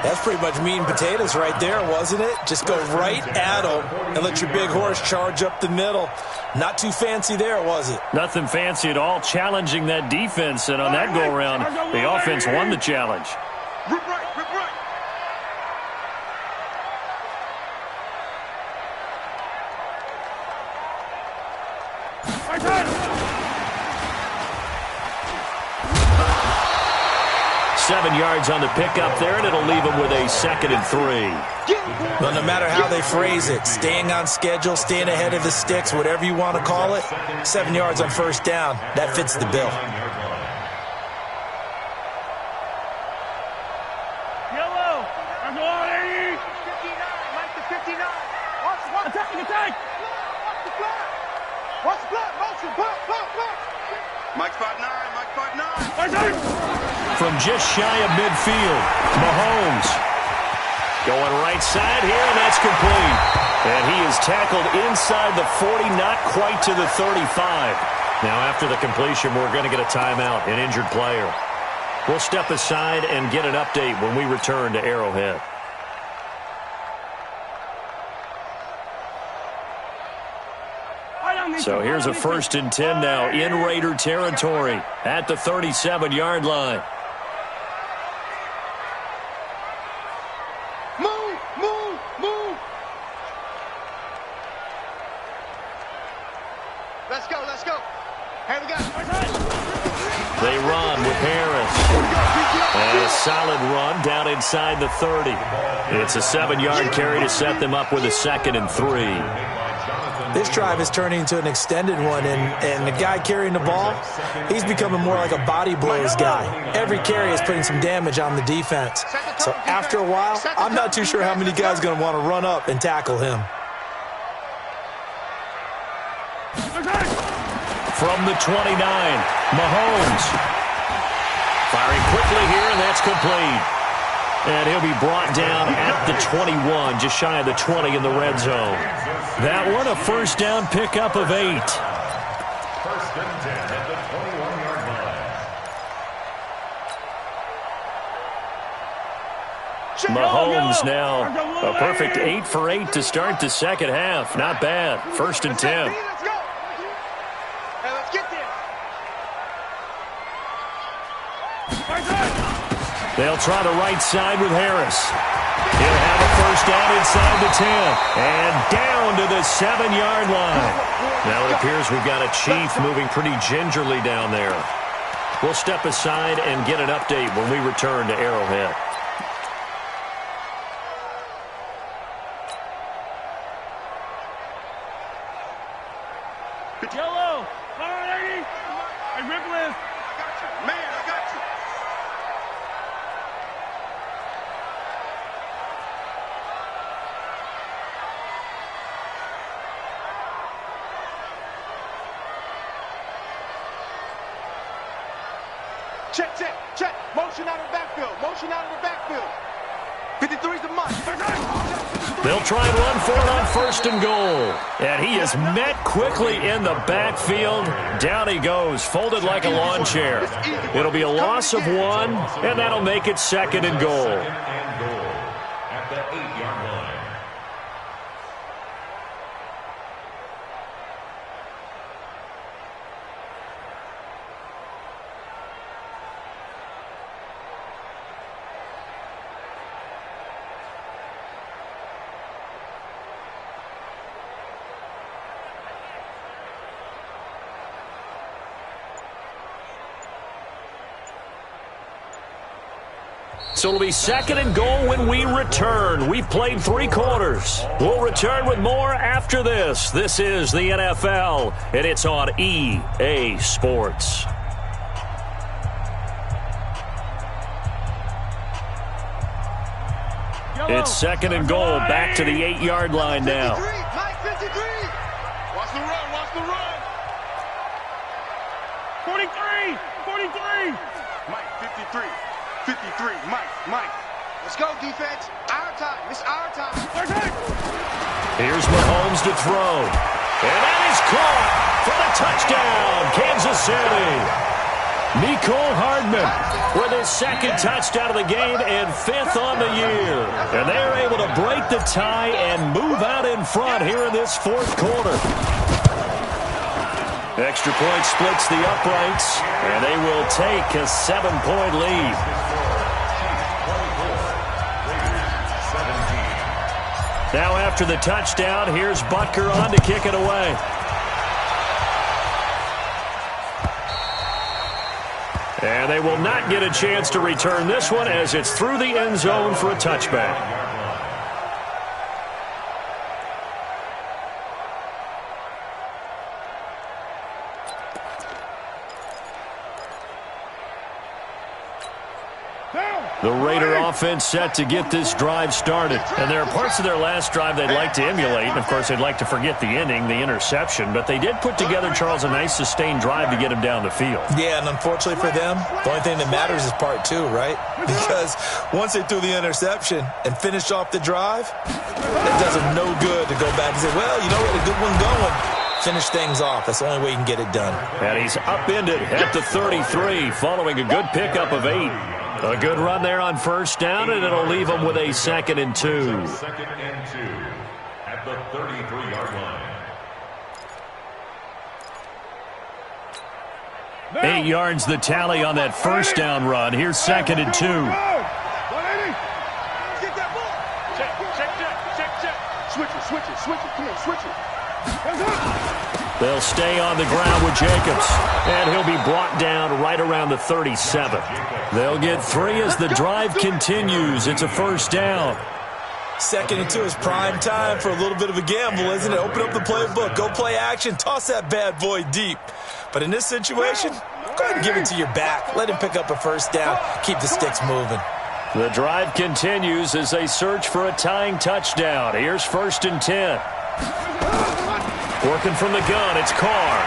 That's pretty much meat and potatoes right there, wasn't it? Just go right at him and let your big horse charge up the middle. Not too fancy there, was it? Nothing fancy at all, challenging that defense. And on that go-around, the offense won the challenge. Rip right, rip right. Seven yards on the pickup there, and it'll leave him with a 2nd and 3. Well, no matter how they phrase it, staying on schedule, staying ahead of the sticks, whatever you want to call it, 7 yards on 1st down, that fits the bill. Yellow. I'm on 80. 59, Mike to 59. Watch. Attack. Watch the block. Watch the block. Motion. Block. Mike 5'9", Mike 5'9". From just shy of midfield, Mahomes going right side here, and that's complete. And he is tackled inside the 40, not quite to the 35. Now, after the completion, we're going to get a timeout, an injured player. We'll step aside and get an update when we return to Arrowhead. So here's a 1st and 10 now in Raider territory at the 37-yard line. Move, move, move. Let's go, let's go. Here we go. They run with Harris. And a solid run down inside the 30. It's a 7-yard carry to set them up with a 2nd and 3. This drive is turning into an extended one, and the guy carrying the ball, he's becoming more like a body blows guy. Every carry is putting some damage on the defense. So after a while, I'm not too sure how many guys are going to want to run up and tackle him. From the 29, Mahomes. Firing quickly here, and that's complete. And he'll be brought down at the 21, just shy of the 20 in the red zone. That one a 1st down pickup of 8. 1st and 10 at the 21-yard line. Mahomes now a perfect 8 for 8 to start the second half. Not bad. 1st and 10. Let's go. Hey, let's get there. They'll try the right side with Harris. He'll have a 1st down inside the 10. And down to the 7-yard line. Now it appears we've got a Chief moving pretty gingerly down there. We'll step aside and get an update when we return to Arrowhead. Yellow. All right, lady. Hey, Ripple. Man, I got you. Check, check, check. Motion out of the backfield. Motion out of the backfield. 53's the mark. They'll try and run for it on 1st and goal. And he is met quickly in the backfield. Down he goes, folded like a lawn chair. It'll be a loss of 1, and that'll make it 2nd and goal. At the 8-yard line. So it'll be 2nd and goal when we return. We've played 3 quarters. We'll return with more after this. This is the NFL, and it's on EA Sports. It's 2nd and goal, back to the 8-yard line now. 53, Mike 53. Watch the run, watch the run. 43. 43. Mike 53. 53, Mike. Let's go, defense. Our time. It's our time. Here's Mahomes to throw. And that is caught for the touchdown, Kansas City. Mecole Hardman with his 2nd touchdown of the game and 5th on the year. And they're able to break the tie and move out in front here in this 4th quarter. Extra point splits the uprights, and they will take a 7-point lead. Now after the touchdown, here's Butker on to kick it away. And they will not get a chance to return this one as it's through the end zone for a touchback. The Raider offense set to get this drive started. And there are parts of their last drive they'd like to emulate. And, of course, they'd like to forget the ending, the interception. But they did put together, Charles, a nice sustained drive to get them down the field. Yeah, and unfortunately for them, the only thing that matters is part 2, right? Because once they threw the interception and finished off the drive, it does them no good to go back and say, well, you know what, a good one going. Finish things off. That's the only way you can get it done. And he's upended at the 33 following a good pickup of 8. A good run there on first down, and it'll leave him with a 2nd and 2. 2nd and 2 at the 33-yard line. 8 yards the tally on that first down run. Here's 2nd and 2. Switch it. Come on, switch it. They'll stay on the ground with Jacobs, and he'll be brought down right around the 37. They'll get 3 as the drive continues. It's a first down. 2nd and 2 is prime time for a little bit of a gamble, isn't it? Open up the playbook, go play action, toss that bad boy deep. But in this situation, go ahead and give it to your back. Let him pick up a first down. Keep the sticks moving. The drive continues as they search for a tying touchdown. Here's 1st and 10. Working from the gun, it's Carr.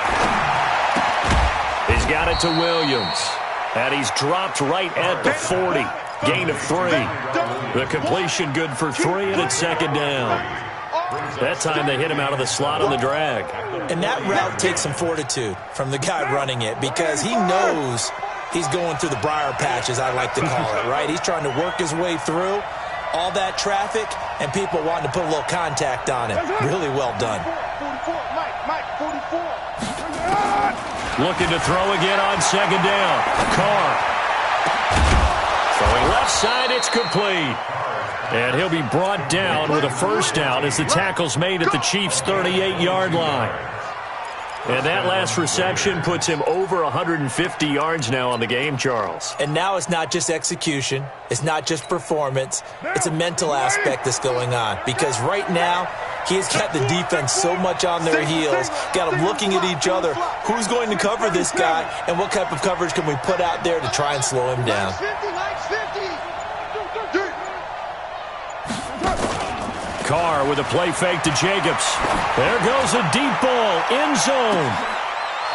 He's got it to Williams. And he's dropped right at the 40. Gain of 3. The completion good for 3, and it's 2nd down. That time they hit him out of the slot on the drag. And that route takes some fortitude from the guy running it because he knows he's going through the briar patch, as I like to call it, right? He's trying to work his way through all that traffic and people wanting to put a little contact on him. Really well done. 44, Mike, 44. Looking to throw again on 2nd down. Carr. Throwing left side, it's complete. And he'll be brought down with a first down as the tackle's made at the Chiefs' 38-yard line. And that last reception puts him over 150 yards now on the game, Charles. And now it's not just execution. It's not just performance. It's a mental aspect that's going on. Because right now, he's got the defense so much on their heels. Got them looking at each other. Who's going to cover this guy? And what type of coverage can we put out there to try and slow him down? Carr with a play fake to Jacobs. There goes a deep ball, end zone.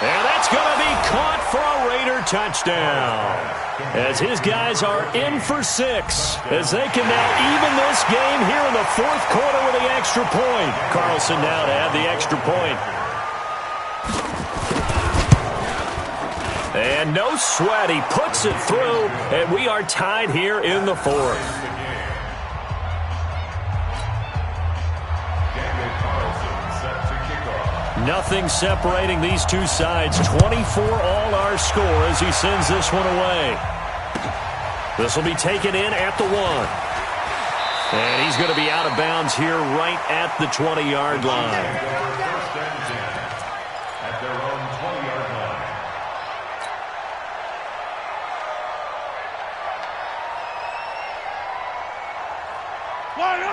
And that's going to be caught for a Raider touchdown. As his guys are in for 6. As they can now even this game here in the 4th quarter with the extra point. Carlson now to have the extra point. And no sweat. He puts it through. And we are tied here in the 4th. Nothing separating these two sides. 24 all our score as he sends this one away. This will be taken in at the 1. And he's going to be out of bounds here right at the 20-yard line. At their own 20-yard line.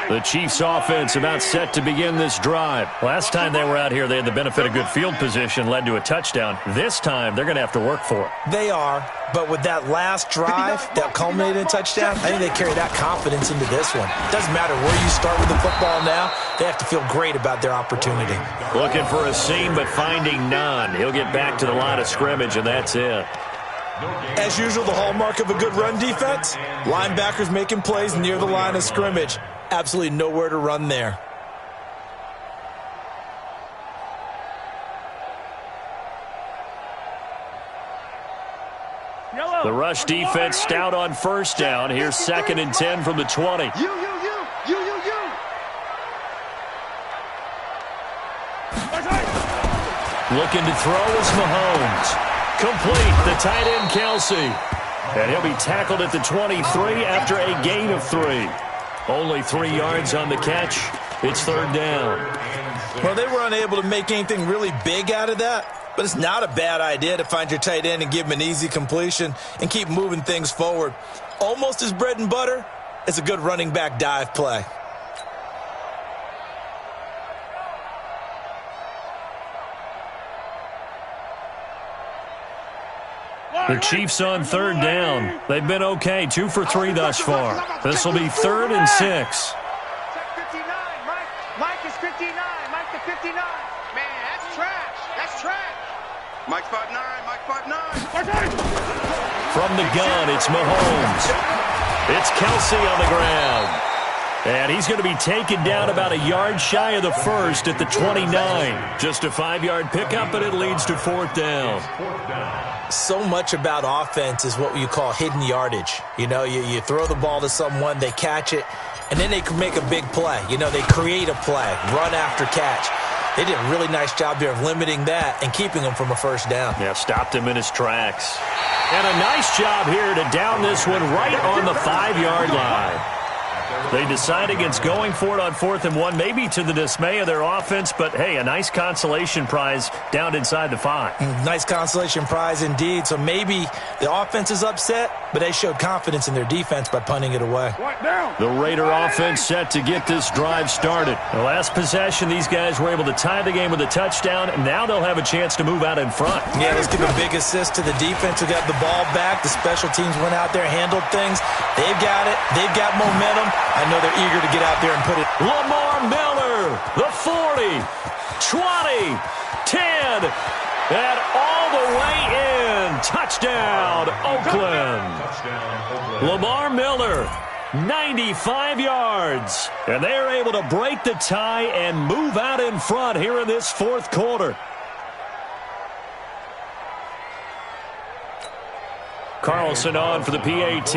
The Chiefs offense about set to begin this drive. Last time they were out here, they had the benefit of good field position, led to a touchdown. This time, they're going to have to work for it. They are, but with that last drive that culminated in a touchdown, I think they carry that confidence into this one. Doesn't matter where you start with the football now, they have to feel great about their opportunity. Looking for a seam, but finding none. He'll get back to the line of scrimmage, and that's it. As usual, the hallmark of a good run defense, linebackers making plays near the line of scrimmage. Absolutely nowhere to run there. The rush defense stout on first down. Here's 2nd and 10 from the 20. You. Looking to throw is Mahomes. Complete, the tight end Kelsey. And he'll be tackled at the 23 after a gain of 3. Only 3 yards on the catch. It's 3rd down. Well, they were unable to make anything really big out of that, but it's not a bad idea to find your tight end and give him an easy completion and keep moving things forward. Almost his bread and butter. It's a good running back dive play. The Chiefs on 3rd down. They've been okay, 2 for 3 thus far. This will be 3rd and 6. Check 59, Mike is 59. Mike to 59. Man, that's trash. That's trash. Mike 5'9", Mike 5'9". From the gun, it's Mahomes. It's Kelsey on the ground. And he's going to be taken down about a yard shy of the first at the 29. Just a 5-yard pickup, and it leads to 4th down. So much about offense is what you call hidden yardage. You know, you throw the ball to someone, they catch it, and then they can make a big play. You know, they create a play, run after catch. They did a really nice job there of limiting that and keeping him from a first down. Yeah, stopped him in his tracks. And a nice job here to down this one right on the 5-yard line. They decide against going for it on 4th and 1, maybe to the dismay of their offense, but, hey, a nice consolation prize down inside the 5. Nice consolation prize indeed. So maybe the offense is upset, but they showed confidence in their defense by punting it away. The Raider offense set to get this drive started. The last possession, these guys were able to tie the game with a touchdown, and now they'll have a chance to move out in front. Yeah, let's give a big assist to the defense who got the ball back. The special teams went out there, handled things. They've got it. They've got momentum. I know they're eager to get out there and put it. Lamar Miller, the 40, 20, 10, and all the way in. Touchdown, Oakland. Lamar Miller, 95 yards. And they are able to break the tie and move out in front here in this 4th quarter. Carlson on for the PAT.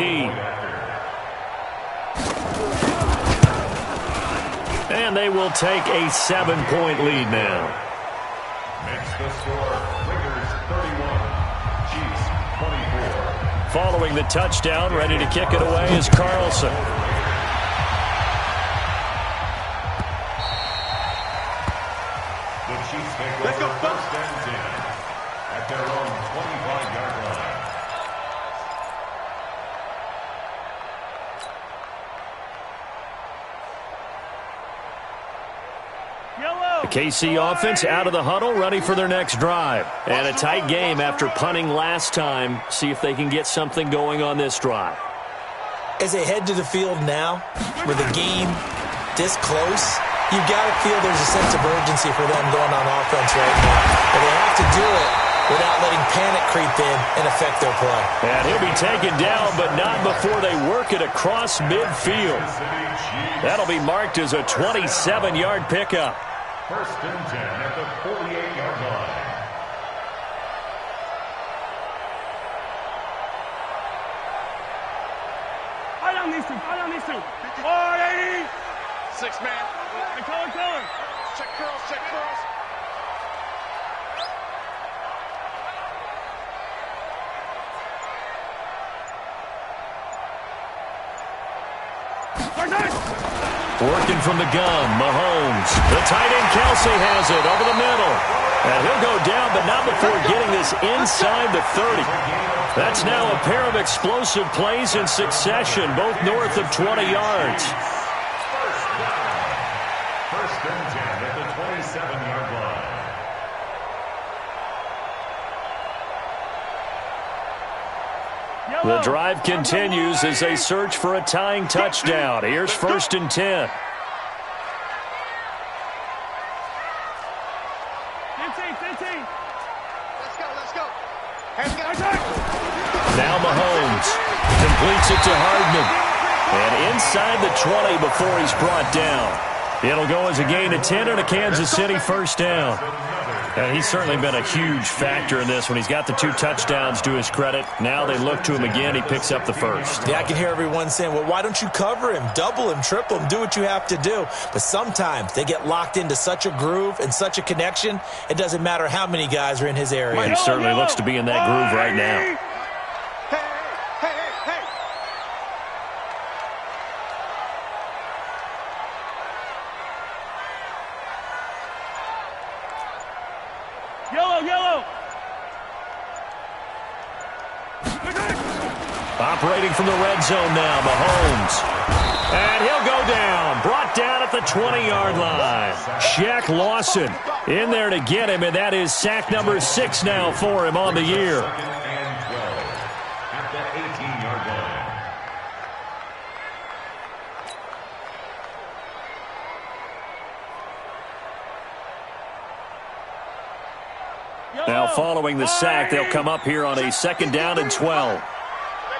And they will take a 7-point lead now. Makes the score, Raiders 31, Chiefs 24. Following the touchdown, ready to kick it away is Carlson. The Chiefs make over first and 10 at their own 25-yard line. The KC offense out of the huddle, ready for their next drive. And a tight game after punting last time. See if they can get something going on this drive. As they head to the field now, with the game this close, you've got to feel there's a sense of urgency for them going on offense right now. But they have to do it without letting panic creep in and affect their play. And he'll be taken down, but not before they work it across midfield. That'll be marked as a 27-yard pickup. First and 10 at the 48-yard line. I don't need to. 480. 6 man. Color. Check curls. Working from the gun, Mahomes. The tight end, Kelsey, has it over the middle. And he'll go down, but not before getting this inside the 30. That's now a pair of explosive plays in succession, both north of 20 yards. First and 10 at the 27-yard line. The drive continues as they search for a tying touchdown. Here's first and 10. Let's go. Now Mahomes completes it to Hardman. And inside the 20 before he's brought down. It'll go as a gain of 10 and a Kansas City first down. And he's certainly been a huge factor in this when he's got the 2 touchdowns to his credit. Now they look to him again. He picks up the first. Yeah, I can hear everyone saying, well, why don't you cover him, double him, triple him, do what you have to do. But sometimes they get locked into such a groove and such a connection, it doesn't matter how many guys are in his area. He certainly looks to be in that groove right now. Hey. Yellow. Operating from the red zone now, Mahomes. And he'll go down. Brought down at the 20-yard line. Shaq Lawson in there to get him, and that is sack number 6 now for him on the year. And 12 at the 18-yard line. Now following the sack, they'll come up here on a second down and 12.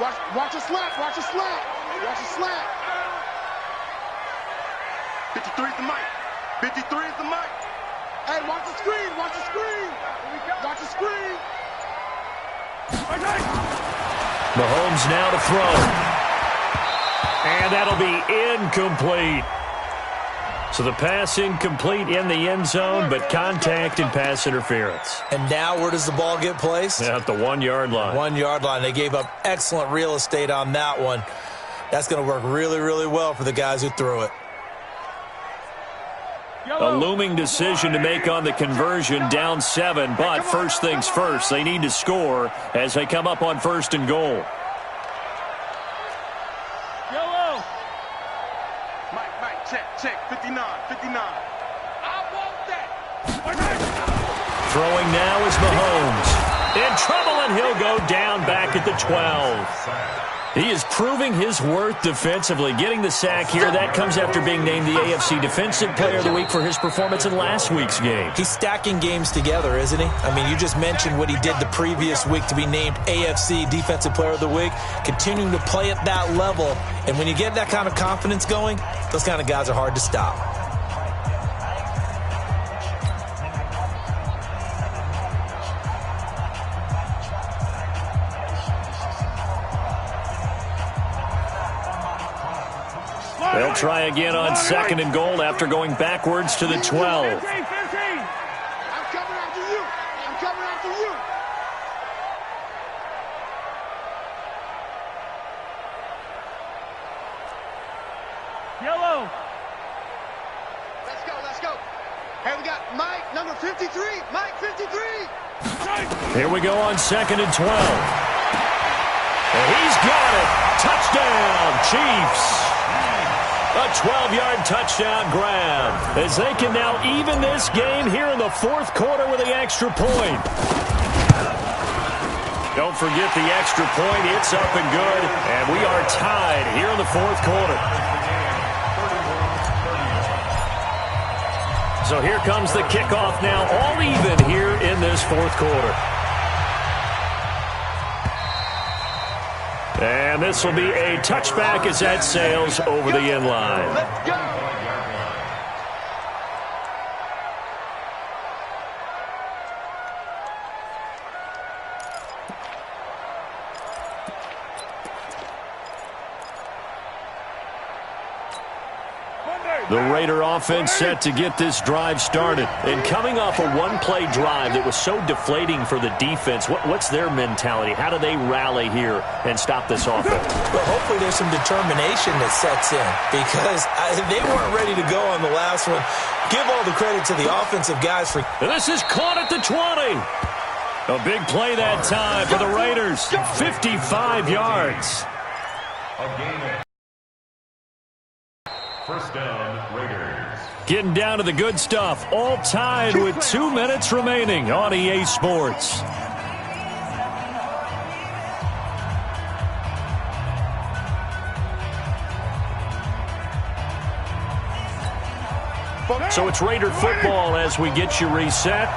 Watch the slap. 53 is the mic. 53 is the mic. Hey, watch the screen. Watch the screen. Watch the screen. Mahomes now to throw. And that'll be incomplete. So the pass incomplete in the end zone, but contact and pass interference. And now where does the ball get placed? At the 1 yard line. 1 yard line. They gave up excellent real estate on that one. That's going to work really, really well for the guys who threw it. A looming decision to make on the conversion, down 7. But first things first, they need to score as they come up on 1st and goal. Check, 59. I want that. Throwing now is Mahomes. In trouble, and he'll go down back at the 12. He is proving his worth defensively, getting the sack here. That comes after being named the AFC Defensive Player of the Week for his performance in last week's game. He's stacking games together, isn't he? I mean, you just mentioned what he did the previous week to be named AFC Defensive Player of the Week, continuing to play at that level. And when you get that kind of confidence going, those kind of guys are hard to stop. They'll try again on 2nd and goal after going backwards to the 12. I'm coming after you. I'm coming after you. Yellow. Let's go. Hey, we got Mike, number 53. Mike, 53. Here we go on 2nd and 12. And he's got it. Touchdown, Chiefs. A 12-yard touchdown grab as they can now even this game here in the 4th quarter with the extra point. Don't forget the extra point. It's up and good, and we are tied here in the 4th quarter. So here comes the kickoff now, all even here in this 4th quarter. And this will be a touchback as that sails over the end line. Let's go. The Raider offense set to get this drive started. And coming off a one-play drive that was so deflating for the defense, what's their mentality? How do they rally here and stop this offense? Well, hopefully there's some determination that sets in because they weren't ready to go on the last one. Give all the credit to the offensive guys for... And this is caught at the 20. A big play that time for the Raiders. 55 yards. First down, Raiders. Getting down to the good stuff. All tied with 2 minutes remaining on EA Sports. So it's Raider football as we get you reset.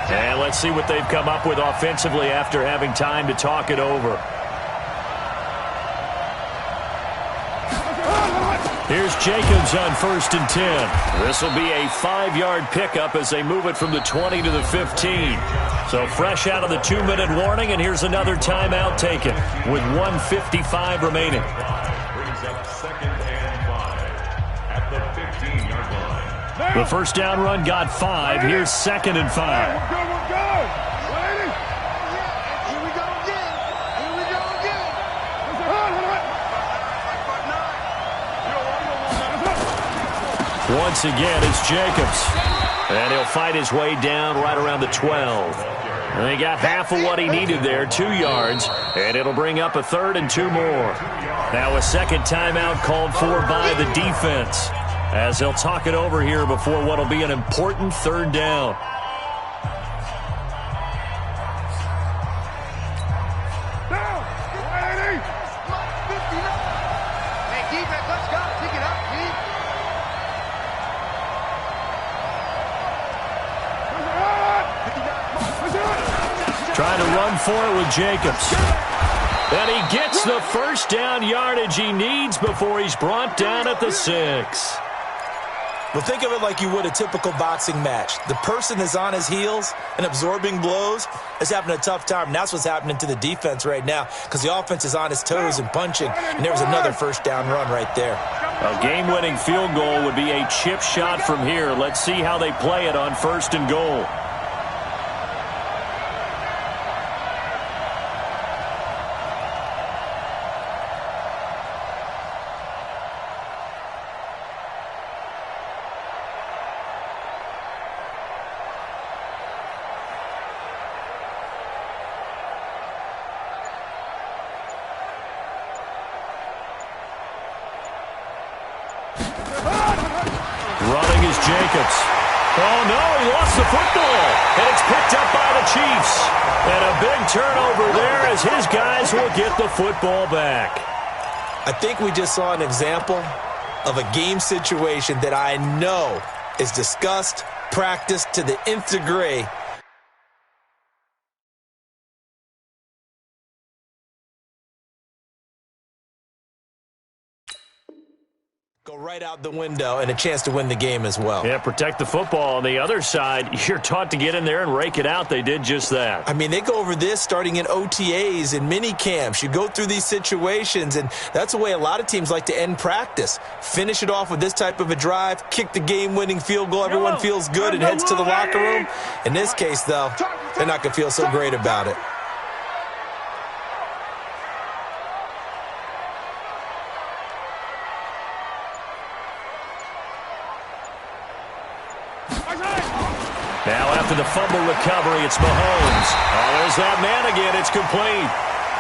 And let's see what they've come up with offensively after having time to talk it over. Here's Jacobs on 1st and 10. This will be a 5-yard pickup as they move it from the 20 to the 15. So fresh out of the 2-minute warning, and here's another timeout taken with 1:55 remaining. Brings up 2nd and 5 at the 15-yard line. The first down run got 5. Here's 2nd and 5. We're good. Ready? Here we go again. Once again, it's Jacobs. And he'll fight his way down right around the 12. And he got half of what he needed there, 2 yards. And it'll bring up a 3rd and 2 more. Now a second timeout called for by the defense, as they'll talk it over here before what will be an important 3rd down. Down. 180. Hey, defense, let's go. Pick it up, team. Trying to run for it with Jacobs. And he gets the first down yardage he needs before he's brought down at the 6. Well, think of it like you would a typical boxing match. The person is on his heels and absorbing blows is having a tough time. And that's what's happening to the defense right now because the offense is on its toes and punching. And there was another first down run right there. A game-winning field goal would be a chip shot from here. Let's see how they play it on 1st and goal. Running is Jacobs. Oh, no, he lost the football. And it's picked up by the Chiefs. And a big turnover there as his guys will get the football back. I think we just saw an example of a game situation that I know is discussed, practiced to the nth degree. Go right out the window and a chance to win the game as well. Yeah, protect the football. On the other side, you're taught to get in there and rake it out. They did just that. I mean, they go over this starting in OTAs and mini camps. You go through these situations, and that's the way a lot of teams like to end practice. Finish it off with this type of a drive, kick the game-winning field goal. Everyone feels good and heads to the locker room. In this case, though, they're not going to feel so great about it. Now after the fumble recovery, it's Mahomes. Oh, there's that man again. It's complete.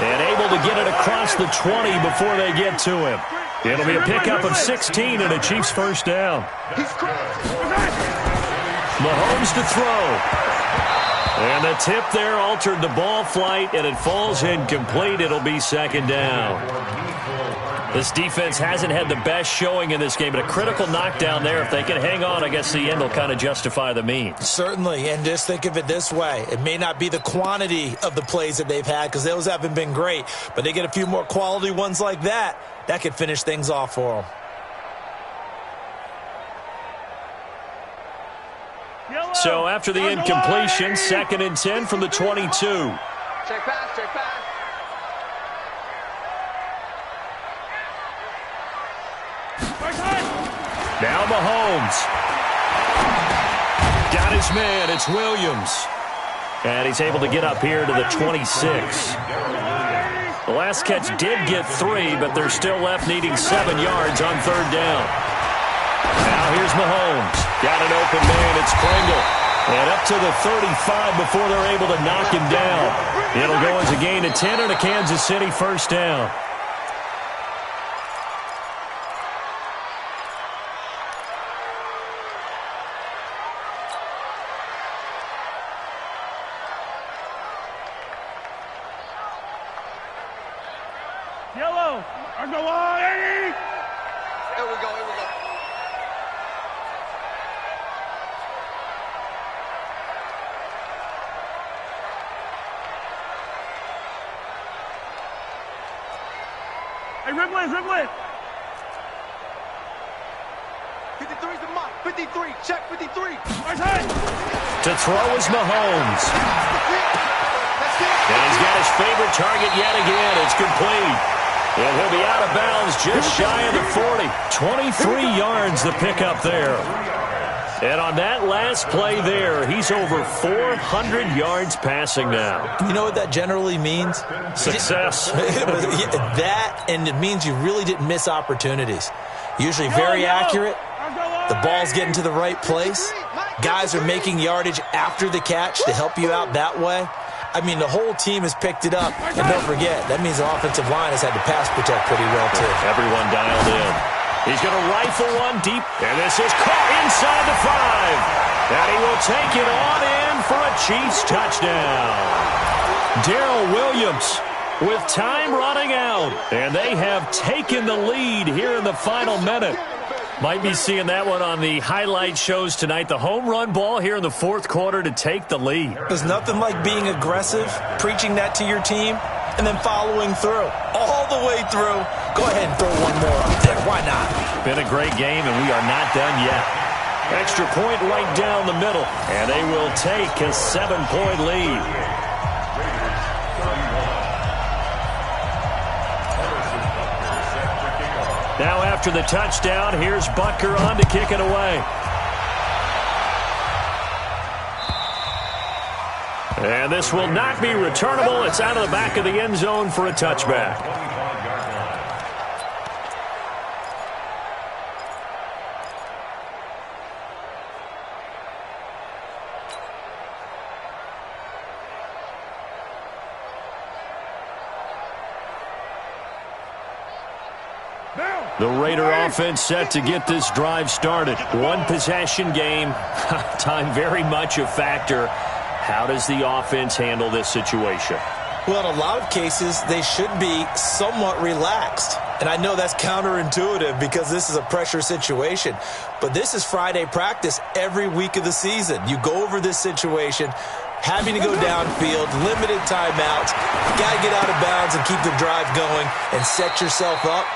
And able to get it across the 20 before they get to him. It'll be a pickup of 16 and a Chiefs first down. Mahomes to throw. And the tip there altered the ball flight, and it falls incomplete. It'll be 2nd down. This defense hasn't had the best showing in this game, but a critical knockdown there. If they can hang on, I guess the end will kind of justify the means. Certainly, and just think of it this way. It may not be the quantity of the plays that they've had because those haven't been great, but they get a few more quality ones like that. That could finish things off for them. So after the incompletion, 2nd and 10 from the 22. Check pass, check pass. Now Mahomes. Got his man. It's Williams. And he's able to get up here to the 26. The last catch did get 3, but they're still left needing 7 yards on 3rd down. Now here's Mahomes. Got an open man. It's Pringle. And up to the 35 before they're able to knock him down. It'll go as a gain of 10 and a Kansas City first down. Yellow. On the line, 80. Here we go, here we go. Hey, Riblet. 53's the mark. 53, check 53. Right hand. To throw is Mahomes. And he's got his favorite target yet again. It's complete. And he'll be out of bounds just shy of the 40. 23 yards the pickup there. And on that last play there, he's over 400 yards passing now. You know what that generally means? Success. That, and it means you really didn't miss opportunities. Usually very accurate. The ball's getting to the right place. Guys are making yardage after the catch to help you out that way. I mean, the whole team has picked it up. And don't forget, that means the offensive line has had to pass protect pretty well, too. Everyone dialed in. He's going to rifle one deep. And this is caught inside the 5. And he will take it on in for a Chiefs touchdown. Darrell Williams with time running out. And they have taken the lead here in the final minute. Might be seeing that one on the highlight shows tonight. The home run ball here in the 4th quarter to take the lead. There's nothing like being aggressive, preaching that to your team, and then following through. All the way through. Go ahead and throw one more up there. Why not? Been a great game, and we are not done yet. Extra point right down the middle, and they will take a 7-point lead. Now after the touchdown, here's Butker on to kick it away. And this will not be returnable. It's out of the back of the end zone for a touchback. The Raider offense set to get this drive started. One possession game. Time very much a factor. How does the offense handle this situation? Well, in a lot of cases, they should be somewhat relaxed. And I know that's counterintuitive because this is a pressure situation. But this is Friday practice every week of the season. You go over this situation, having to go downfield, limited timeouts. You got to get out of bounds and keep the drive going and set yourself up.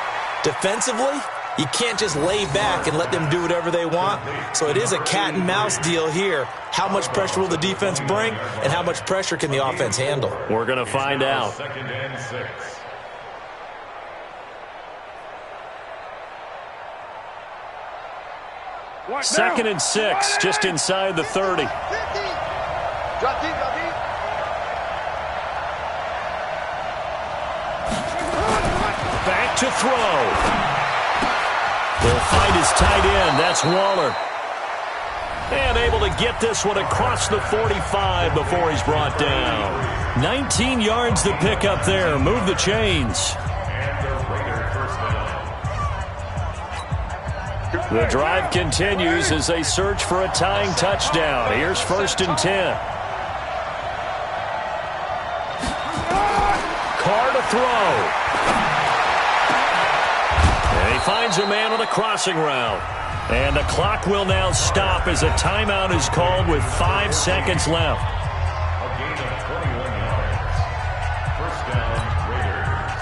Defensively, you can't just lay back and let them do whatever they want. So it is a cat and mouse deal here. How much pressure will the defense bring, and how much pressure can the offense handle? We're going to find out. 2nd and 6. Second and 6, just inside the 30. Drop deep, drop deep. Back to throw. Will find his tight end. That's Waller. And able to get this one across the 45 before he's brought down. 19 yards to pick up there. Move the chains. And the Raider first down. The drive continues as they search for a tying touchdown. Here's 1st and 10. Carr to throw. And he finds a man on the crossing route. And the clock will now stop as a timeout is called with 5 seconds left. A gain of 21 yards. First down, Raiders.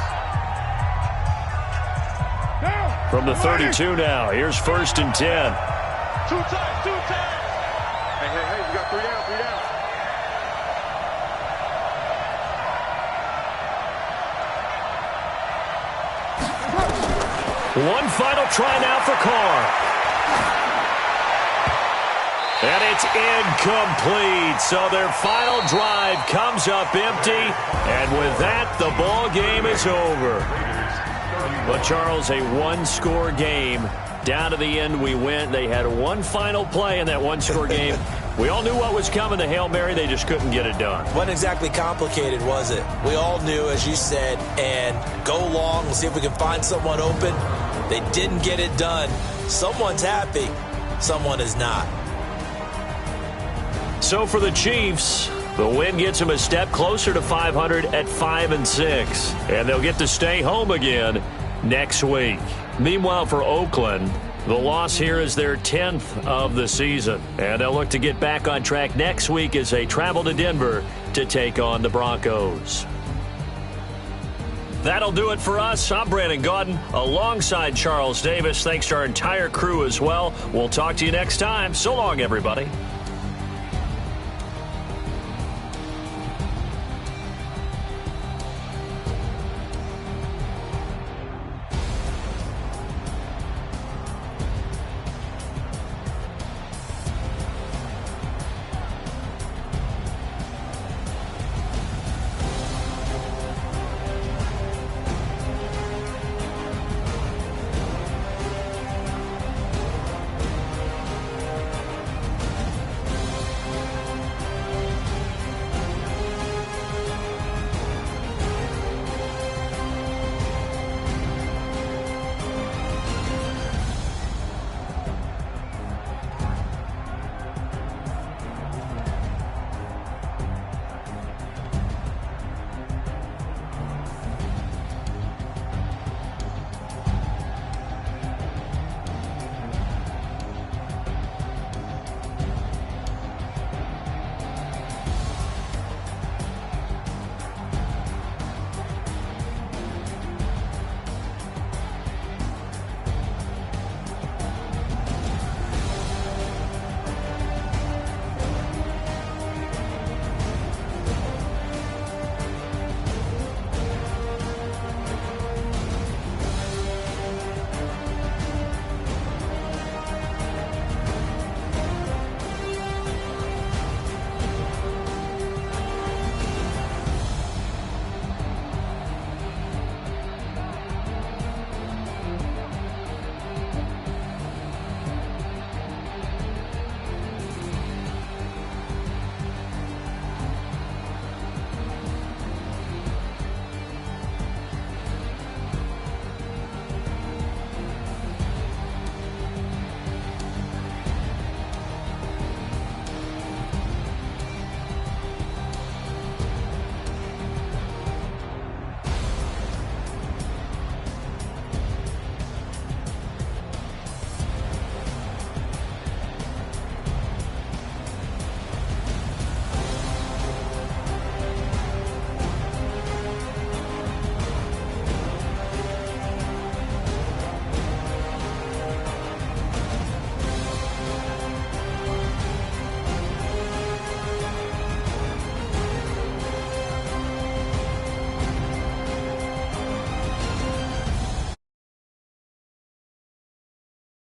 From the 32 now, here's 1st and 10. Two times, two times. Hey, hey, hey, you got 3 down, 3 down. One final try now for Carr. And it's incomplete. So their final drive comes up empty. And with that, the ball game is over. But, Charles, a one-score game. Down to the end we went. They had one final play in that one-score game. We all knew what was coming, the Hail Mary. They just couldn't get it done. Wasn't exactly complicated, was it? We all knew, as you said, and go long and see if we can find someone open. They didn't get it done. Someone's happy. Someone is not. So for the Chiefs, the win gets them a step closer to 500 at 5-6. And they'll get to stay home again next week. Meanwhile, for Oakland, the loss here is their 10th of the season. And they'll look to get back on track next week as they travel to Denver to take on the Broncos. That'll do it for us. I'm Brandon Gaudin alongside Charles Davis. Thanks to our entire crew as well. We'll talk to you next time. So long, everybody.